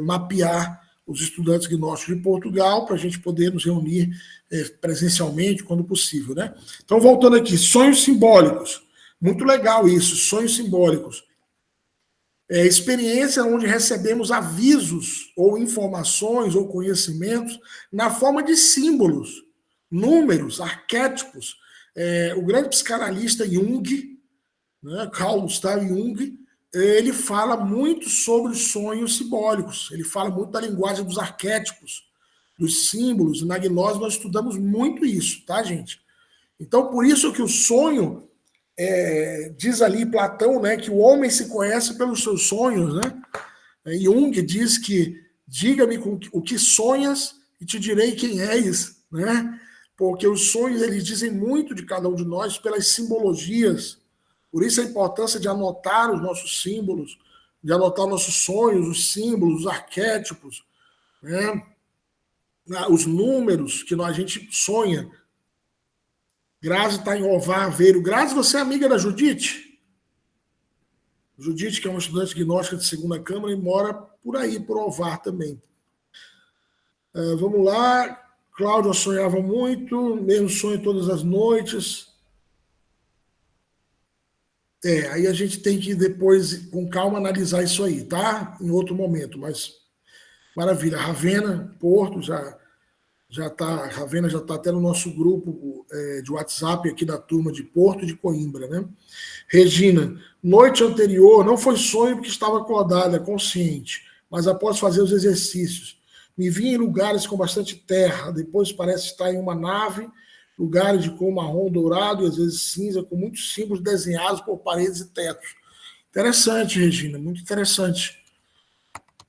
mapear os estudantes gnósticos de Portugal, para a gente poder nos reunir presencialmente, quando possível, né? Então, voltando aqui, sonhos simbólicos. Muito legal isso, sonhos simbólicos. Experiência onde recebemos avisos, ou informações, ou conhecimentos, na forma de símbolos, números, arquétipos. O grande psicanalista Jung, né, Carl Gustav Jung, ele fala muito sobre os sonhos simbólicos, ele fala muito da linguagem dos arquétipos, dos símbolos, e na gnose nós estudamos muito isso, tá, gente? Então, por isso que o sonho, diz ali Platão, né, que o homem se conhece pelos seus sonhos, né? Jung diz que diga-me o que sonhas e te direi quem és, né? Porque os sonhos, eles dizem muito de cada um de nós pelas simbologias. Por isso a importância de anotar os nossos símbolos, de anotar nossos sonhos, os símbolos, os arquétipos, né? Os números que a gente sonha. Grazi está em Ovar Aveiro. Grazi, você é amiga da Judite? Judite, que é uma estudante gnóstica de segunda câmara e mora por aí, por Ovar também. Vamos lá. Cláudia sonhava muito, mesmo sonho todas as noites. Aí a gente tem que depois, com calma, analisar isso aí, tá? Em outro momento, mas maravilha. Ravena, Porto, a Ravena já está até no nosso grupo de WhatsApp aqui da turma de Porto e de Coimbra, né? Regina, noite anterior, não foi sonho porque estava acordada, consciente, mas após fazer os exercícios, me vi em lugares com bastante terra, depois parece estar em uma nave, lugares de cor marrom dourado e às vezes cinza, com muitos símbolos desenhados por paredes e tetos. Interessante, Regina, muito interessante.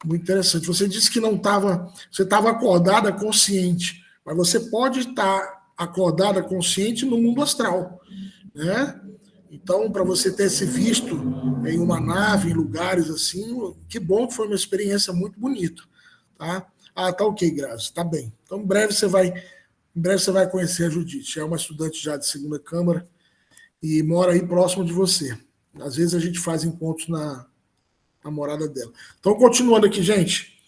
Muito interessante. Você disse que não estava... Você estava acordada consciente, mas você pode estar acordada consciente no mundo astral, né? Então, para você ter se visto em uma nave, em lugares assim, que bom, que foi uma experiência muito bonita, tá? Tá ok, Grazi, tá bem. Então, em breve você vai conhecer a Judite. É uma estudante já de segunda câmara e mora aí próximo de você. Às vezes a gente faz encontros na morada dela. Então, continuando aqui, gente.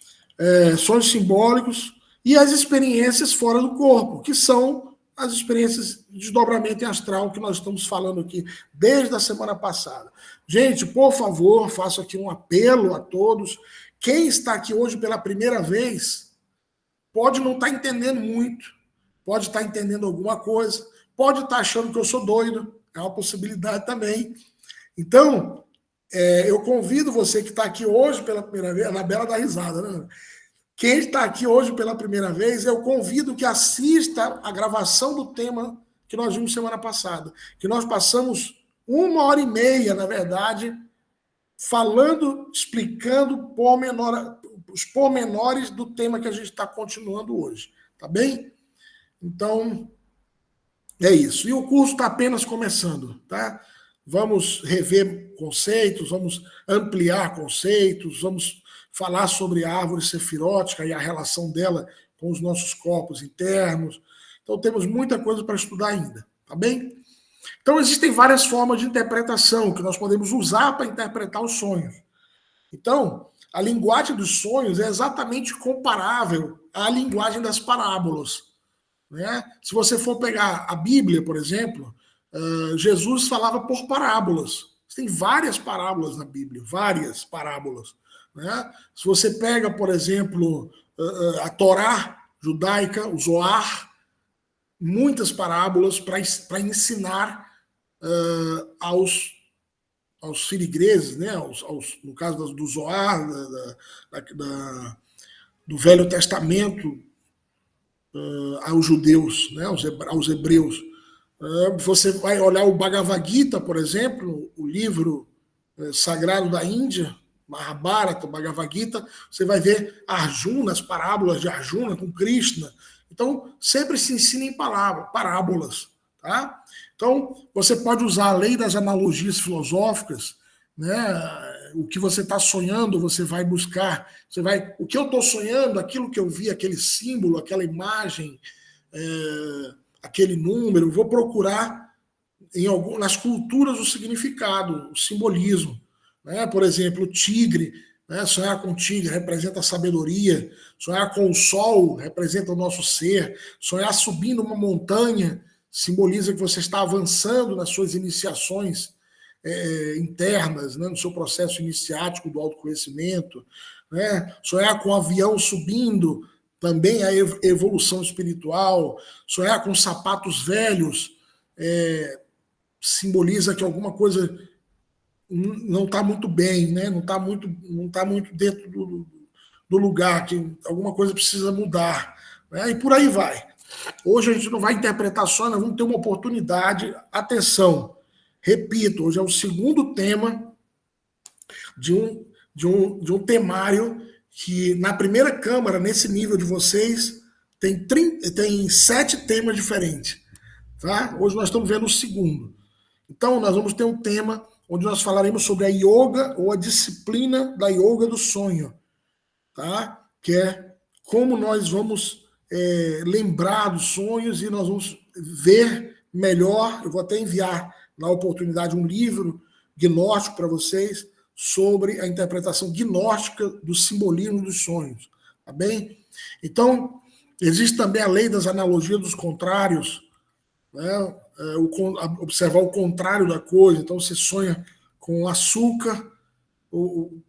Sonhos simbólicos, e as experiências fora do corpo, que são as experiências de desdobramento em astral que nós estamos falando aqui desde a semana passada. Gente, por favor, faço aqui um apelo a todos. Quem está aqui hoje pela primeira vez pode não estar entendendo muito, pode estar entendendo alguma coisa, pode estar achando que eu sou doido, é uma possibilidade também. Então, eu convido você que está aqui hoje pela primeira vez, a Anabela dá risada, né? Quem está aqui hoje pela primeira vez, eu convido que assista a gravação do tema que nós vimos semana passada, que nós passamos 1h30, na verdade, falando, explicando os pormenores do tema que a gente está continuando hoje, tá bem? Então, é isso. E o curso está apenas começando, tá? Vamos rever conceitos, vamos ampliar conceitos, vamos falar sobre a árvore sefirótica e a relação dela com os nossos corpos internos. Então, temos muita coisa para estudar ainda, tá bem? Então, existem várias formas de interpretação que nós podemos usar para interpretar os sonhos. Então, a linguagem dos sonhos é exatamente comparável à linguagem das parábolas, né? Se você for pegar a Bíblia, por exemplo, Jesus falava por parábolas. Tem várias parábolas na Bíblia, várias parábolas, né? Se você pega, por exemplo, a Torá judaica, o Zohar, muitas parábolas para ensinar aos filigreses, né? No caso do Zohar, do Velho Testamento, aos judeus, né? aos hebreus. Você vai olhar o Bhagavad Gita, por exemplo, o livro sagrado da Índia, Mahabharata, Bhagavad Gita, você vai ver Arjuna, as parábolas de Arjuna com Krishna. Então, sempre se ensina em parábolas. Tá? Então, você pode usar a lei das analogias filosóficas, né? O que você está sonhando, você vai buscar. O que eu estou sonhando, aquilo que eu vi, aquele símbolo, aquela imagem, aquele número, vou procurar nas culturas o significado, o simbolismo. Né? Por exemplo, o tigre, né? Sonhar com o tigre representa a sabedoria, sonhar com o sol representa o nosso ser, sonhar subindo uma montanha simboliza que você está avançando nas suas iniciações internas, né? No seu processo iniciático do autoconhecimento. Né? Sonhar com o avião subindo também a evolução espiritual. Sonhar com sapatos velhos simboliza que alguma coisa não está muito bem, né? Não está muito dentro do lugar, que alguma coisa precisa mudar. Né? E por aí vai. Hoje a gente não vai interpretar só, nós vamos ter uma oportunidade. Atenção, repito, hoje é o segundo tema de um temário que na primeira câmara, nesse nível de vocês, tem 7 temas diferentes. Tá? Hoje nós estamos vendo o segundo. Então, nós vamos ter um tema onde nós falaremos sobre a yoga ou a disciplina da yoga do sonho. Tá? Que é como nós vamos lembrar dos sonhos e nós vamos ver melhor. Eu vou até enviar na oportunidade um livro gnóstico para vocês sobre a interpretação gnóstica do simbolismo dos sonhos. Tá bem? Então, existe também a lei das analogias dos contrários, né? Observar o contrário da coisa. Então, você sonha com açúcar, o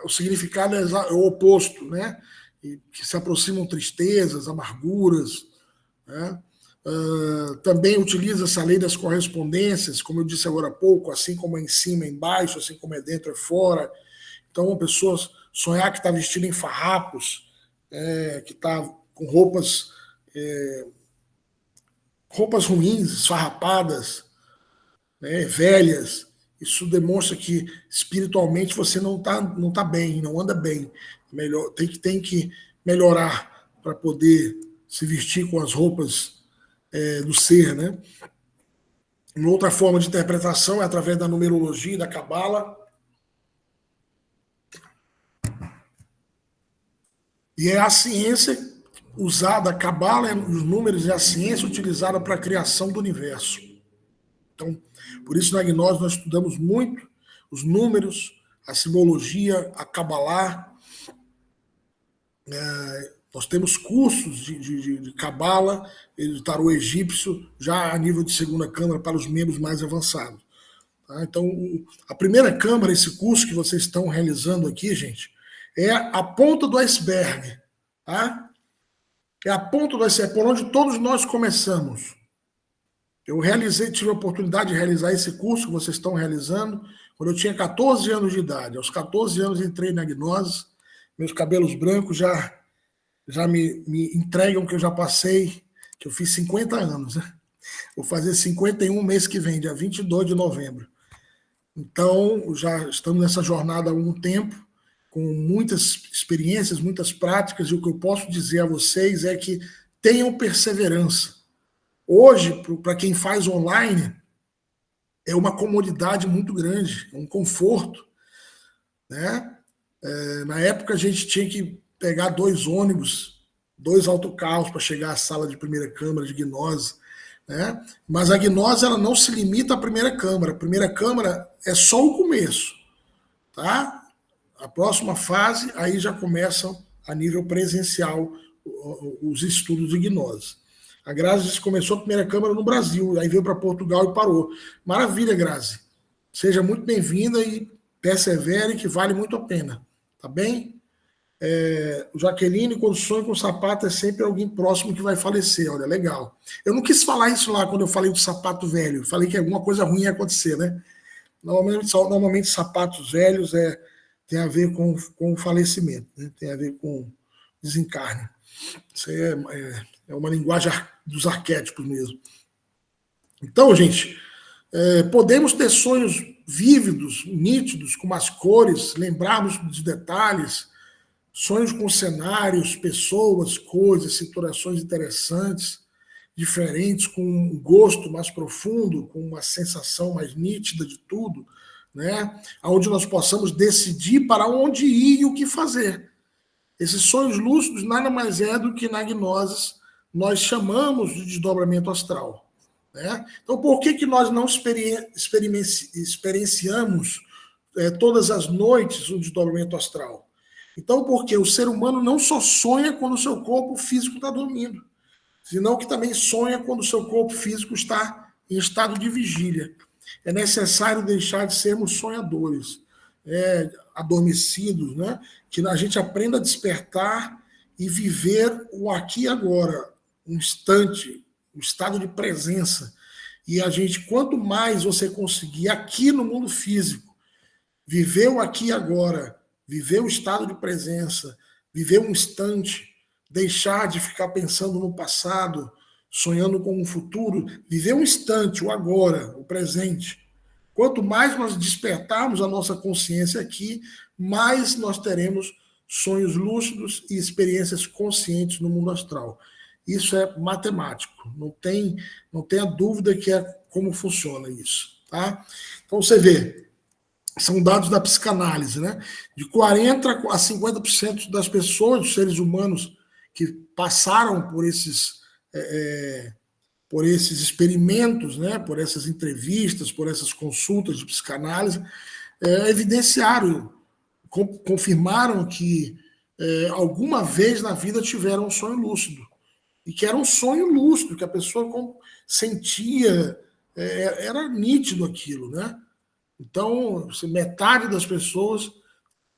significado é o oposto, né? E que se aproximam tristezas, amarguras. Né? Também utiliza essa lei das correspondências, como eu disse agora há pouco, assim como é em cima, é embaixo, assim como é dentro, é fora. Então, uma pessoa sonhar que está vestida em farrapos, que está com roupas ruins, esfarrapadas, né, velhas, isso demonstra que espiritualmente você não tá bem, não anda bem. Tem que melhorar para poder se vestir com as roupas do ser, né? Uma outra forma de interpretação é através da numerologia e da cabala. E é a ciência usada, a cabala, os números e a ciência utilizada para a criação do universo. Então, por isso na gnose nós estudamos muito os números, a simbologia, a cabalá. Nós temos cursos de cabala, de tarô egípcio, já a nível de segunda câmara para os membros mais avançados. Tá? Então, a primeira câmara, esse curso que vocês estão realizando aqui, gente, é a ponta do iceberg. Tá? É a ponta do iceberg, por onde todos nós começamos. Eu tive a oportunidade de realizar esse curso que vocês estão realizando quando eu tinha 14 anos de idade. Aos 14 anos entrei na gnose, meus cabelos brancos já me entregam que eu já passei, que eu fiz 50 anos. Né? Vou fazer 51 mês que vem, dia 22 de novembro. Então, já estamos nessa jornada há algum tempo, com muitas experiências, muitas práticas, e o que eu posso dizer a vocês é que tenham perseverança. Hoje, para quem faz online, é uma comodidade muito grande, é um conforto. Né? Na época, a gente tinha que pegar 2 ônibus, 2 autocarros para chegar à sala de primeira câmara de gnose. Né? Mas a gnose ela não se limita à primeira câmara. A primeira câmara é só o começo. Tá? A próxima fase, aí já começam a nível presencial os estudos de gnose. A Grazi começou a primeira câmara no Brasil, aí veio para Portugal e parou. Maravilha, Grazi. Seja muito bem-vinda e persevere, que vale muito a pena. Tá bem? Jaqueline, quando sonho com sapato, é sempre alguém próximo que vai falecer. Olha, legal. Eu não quis falar isso lá quando eu falei do sapato velho. Falei que alguma coisa ruim ia acontecer, né? Normalmente sapatos velhos tem a ver com falecimento, né? Tem a ver com desencarne. Isso aí é uma linguagem dos arquétipos mesmo. Então, gente, podemos ter sonhos vívidos, nítidos, com as cores, lembrarmos dos detalhes, sonhos com cenários, pessoas, coisas, situações interessantes, diferentes, com um gosto mais profundo, com uma sensação mais nítida de tudo, né? Onde nós possamos decidir para onde ir e o que fazer. Esses sonhos lúcidos nada mais é do que na gnose nós chamamos de desdobramento astral. Né? Então, por que nós não experienciamos todas as noites o desdobramento astral? Então, porque o ser humano não só sonha quando o seu corpo físico está dormindo, senão que também sonha quando o seu corpo físico está em estado de vigília. É necessário deixar de sermos sonhadores, adormecidos, né? Que a gente aprenda a despertar e viver o aqui e agora, um instante, um estado de presença. E a gente, quanto mais você conseguir aqui no mundo físico, viver o aqui e agora, viver o estado de presença, viver um instante, deixar de ficar pensando no passado, sonhando com o futuro, viver um instante, o agora, o presente. Quanto mais nós despertarmos a nossa consciência aqui, mais nós teremos sonhos lúcidos e experiências conscientes no mundo astral. Isso é matemático, não tenha dúvida que é como funciona isso. Tá? Então você vê, são dados da psicanálise, né? De 40% a 50% das pessoas, dos seres humanos que passaram por esses experimentos, né? Por essas entrevistas, por essas consultas de psicanálise, evidenciaram, confirmaram que alguma vez na vida tiveram um sonho lúcido. E que era um sonho lúcido, que a pessoa sentia, era nítido aquilo, né? Então, metade das pessoas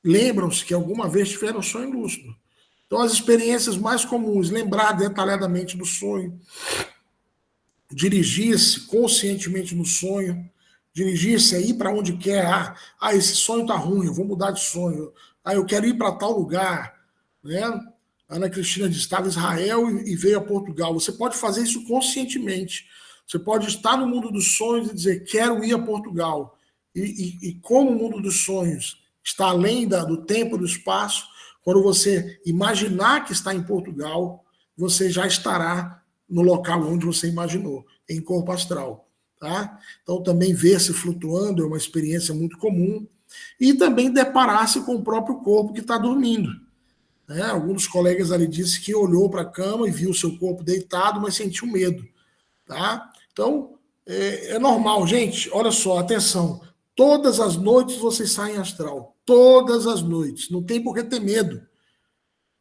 lembram-se que alguma vez tiveram um sonho lúcido. Então, as experiências mais comuns, lembrar detalhadamente do sonho, dirigir-se conscientemente no sonho, dirigir-se aí para onde quer. Esse sonho está ruim, eu vou mudar de sonho. Eu quero ir para tal lugar, né? Ana Cristina estava em Israel e veio a Portugal. Você pode fazer isso conscientemente. Você pode estar no mundo dos sonhos e dizer, quero ir a Portugal. E como o mundo dos sonhos está além do tempo e do espaço, quando você imaginar que está em Portugal, você já estará no local onde você imaginou, em corpo astral. Tá? Então, também ver-se flutuando é uma experiência muito comum. E também deparar-se com o próprio corpo que está dormindo. Alguns dos colegas ali disse que olhou para a cama e viu o seu corpo deitado, mas sentiu medo. Tá? Então, é normal, gente. Olha só, atenção. Todas as noites vocês saem astral. Todas as noites. Não tem por que ter medo.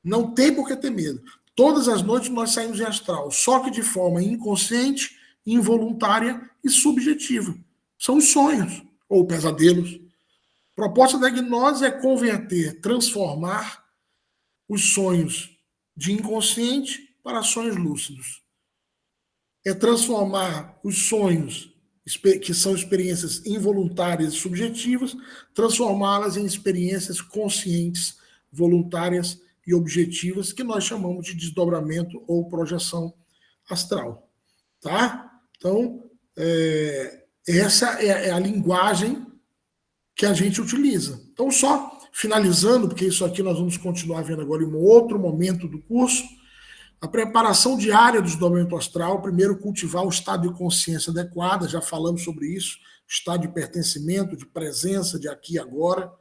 Não tem por que ter medo. Todas as noites nós saímos em astral, só que de forma inconsciente, involuntária e subjetiva. São os sonhos ou pesadelos. A proposta da gnose é converter, transformar os sonhos de inconsciente para sonhos lúcidos. É transformar os sonhos, que são experiências involuntárias e subjetivas, transformá-las em experiências conscientes, voluntárias e objetivas, que nós chamamos de desdobramento ou projeção astral. Tá? Então, essa é a linguagem que a gente utiliza. Então, só finalizando, porque isso aqui nós vamos continuar vendo agora em um outro momento do curso, a preparação diária do desdobramento astral, primeiro cultivar o estado de consciência adequado, já falamos sobre isso, estado de pertencimento, de presença, de aqui e agora,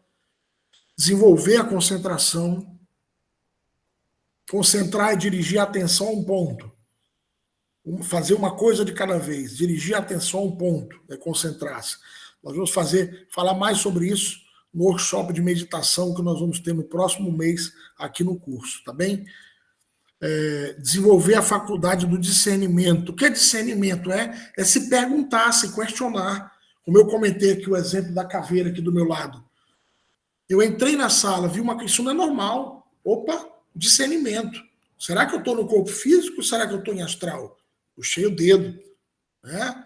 desenvolver a concentração, concentrar e dirigir a atenção a um ponto, fazer uma coisa de cada vez, dirigir a atenção a um ponto, concentrar-se. Nós vamos falar mais sobre isso no workshop de meditação que nós vamos ter no próximo mês aqui no curso, tá bem? Desenvolver a faculdade do discernimento. O que é discernimento? É se perguntar, se questionar. Como eu comentei aqui o exemplo da caveira aqui do meu lado. Eu entrei na sala, vi isso não é normal. Opa, discernimento. Será que eu estou no corpo físico ou será que eu estou em astral? Puxei o dedo. Né?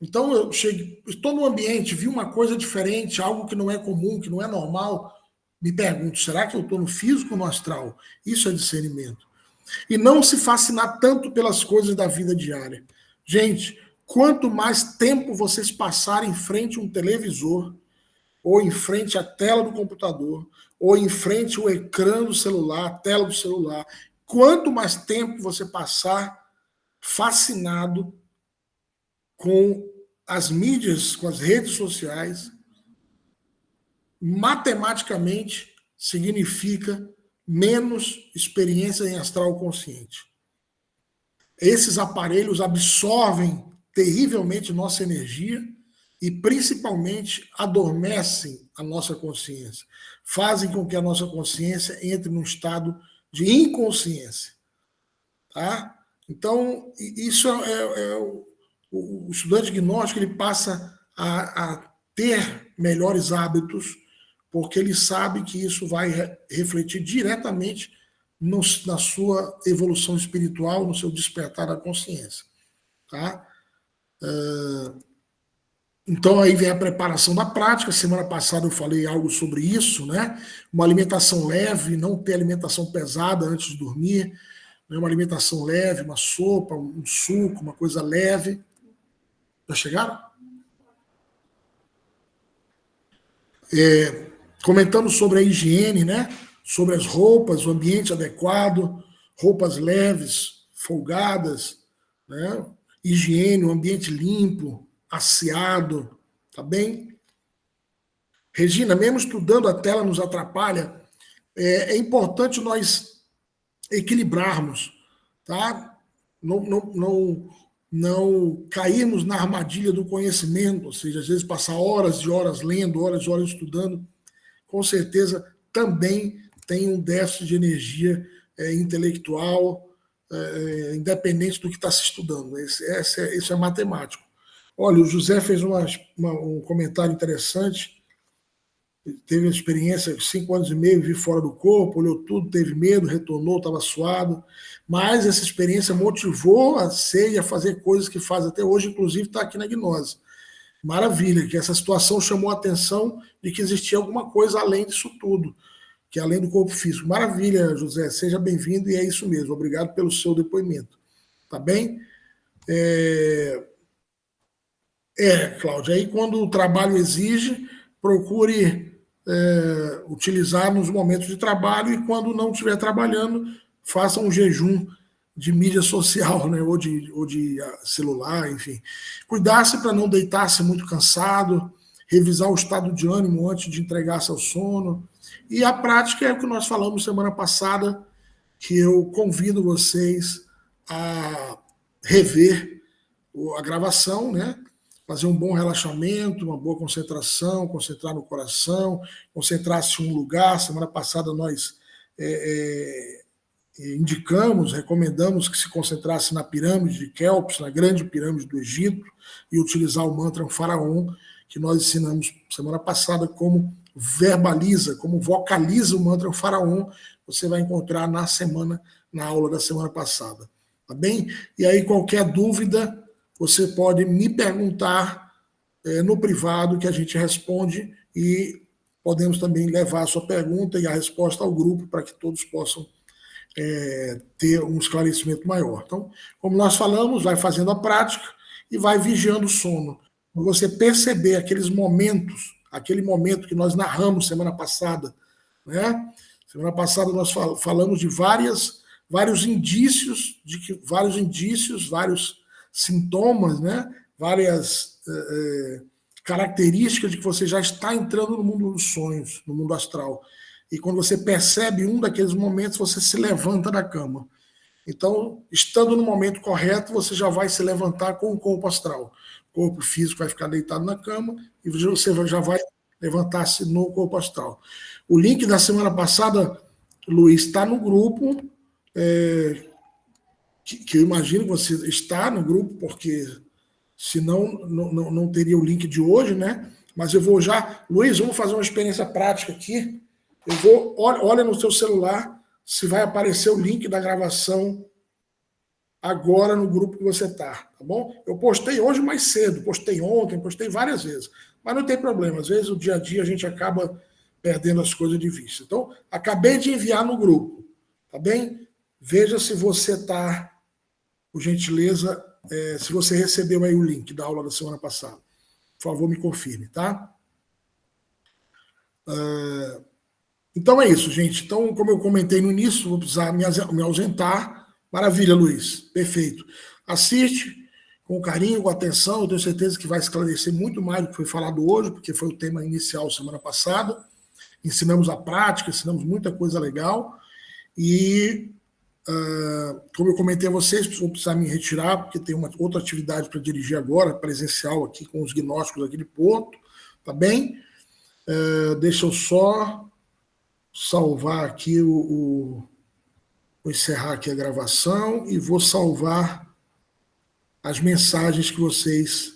Então, eu estou no ambiente, vi uma coisa diferente, algo que não é comum, que não é normal. Me pergunto, será que eu estou no físico ou no astral? Isso é discernimento. E não se fascinar tanto pelas coisas da vida diária. Gente, quanto mais tempo vocês passarem em frente a um televisor, ou em frente à tela do computador, ou em frente ao ecrã do celular, a tela do celular, quanto mais tempo você passar fascinado com as mídias, com as redes sociais, matematicamente significa menos experiência em astral consciente. Esses aparelhos absorvem terrivelmente nossa energia e, principalmente, adormecem a nossa consciência. Fazem com que a nossa consciência entre num estado de inconsciência. Tá? Então, isso o estudante gnóstico, ele passa a ter melhores hábitos, porque ele sabe que isso vai refletir diretamente na sua evolução espiritual, no seu despertar da consciência. Tá? Então, aí vem a preparação da prática. Semana passada eu falei algo sobre isso, né? Uma alimentação leve, não ter alimentação pesada antes de dormir, né? Uma alimentação leve, uma sopa, um suco, uma coisa leve. Já chegaram? Comentamos sobre a higiene, né? Sobre as roupas, o ambiente adequado, roupas leves, folgadas, né? Higiene, um ambiente limpo, asseado, tá bem? Regina, mesmo estudando a tela nos atrapalha, é importante nós equilibrarmos, tá? Não cairmos na armadilha do conhecimento, ou seja, às vezes passar horas e horas lendo, horas e horas estudando, com certeza também tem um déficit de energia intelectual, independente do que está se estudando. Isso é matemático. Olha, o José fez um comentário interessante. Teve uma experiência, 5 anos e meio, vive fora do corpo, olhou tudo, teve medo, retornou, estava suado. Mas essa experiência motivou a ser e a fazer coisas que faz até hoje, inclusive está aqui na gnose. Maravilha, que essa situação chamou a atenção de que existia alguma coisa além disso tudo, que é além do corpo físico. Maravilha, José, seja bem-vindo e é isso mesmo. Obrigado pelo seu depoimento. Tá bem? Cláudia, aí quando o trabalho exige, procure utilizar nos momentos de trabalho e quando não estiver trabalhando, faça um jejum de mídia social, né, ou de celular, enfim. Cuidar-se para não deitar-se muito cansado, revisar o estado de ânimo antes de entregar-se ao sono. E a prática é o que nós falamos semana passada, que eu convido vocês a rever a gravação, né? Fazer um bom relaxamento, uma boa concentração, concentrar no coração, concentrar-se em um lugar. Semana passada nós indicamos, recomendamos que se concentrasse na pirâmide de Kelps, na grande pirâmide do Egito, e utilizar o mantra Faraon, que nós ensinamos semana passada, como verbaliza, como vocaliza o mantra Faraon, você vai encontrar na aula da semana passada. Tá bem? E aí, qualquer dúvida, você pode me perguntar no privado, que a gente responde, e podemos também levar a sua pergunta e a resposta ao grupo, para que todos possam ter um esclarecimento maior. Então, como nós falamos, vai fazendo a prática e vai vigiando o sono. Quando você perceber aqueles momentos, aquele momento que nós narramos semana passada, né? Semana passada nós falamos de vários indícios, vários sintomas, né? Várias características de que você já está entrando no mundo dos sonhos, no mundo astral. E quando você percebe um daqueles momentos, você se levanta da cama. Então, estando no momento correto, você já vai se levantar com o corpo astral. O corpo físico vai ficar deitado na cama e você já vai levantar-se no corpo astral. O link da semana passada, Luiz, está no grupo, que eu imagino que você está no grupo, porque senão não teria o link de hoje, né? Mas eu vou já... Luiz, vamos fazer uma experiência prática aqui. Olha no seu celular se vai aparecer o link da gravação agora no grupo que você está, tá bom? Eu postei hoje mais cedo, postei ontem, postei várias vezes, mas não tem problema, às vezes o dia a dia a gente acaba perdendo as coisas de vista. Então, acabei de enviar no grupo, tá bem? Veja se você está, por gentileza, se você recebeu aí o link da aula da semana passada. Por favor, me confirme, tá? Então é isso, gente. Então, como eu comentei no início, vou precisar me ausentar. Maravilha, Luiz. Perfeito. Assiste com carinho, com atenção. Eu tenho certeza que vai esclarecer muito mais do que foi falado hoje, porque foi o tema inicial semana passada. Ensinamos a prática, ensinamos muita coisa legal. E, como eu comentei a vocês, vou precisar me retirar, porque tem uma outra atividade para dirigir agora, presencial aqui com os gnósticos aqui de Porto. Tá bem? Deixa eu só salvar aqui vou encerrar aqui a gravação e vou salvar as mensagens que vocês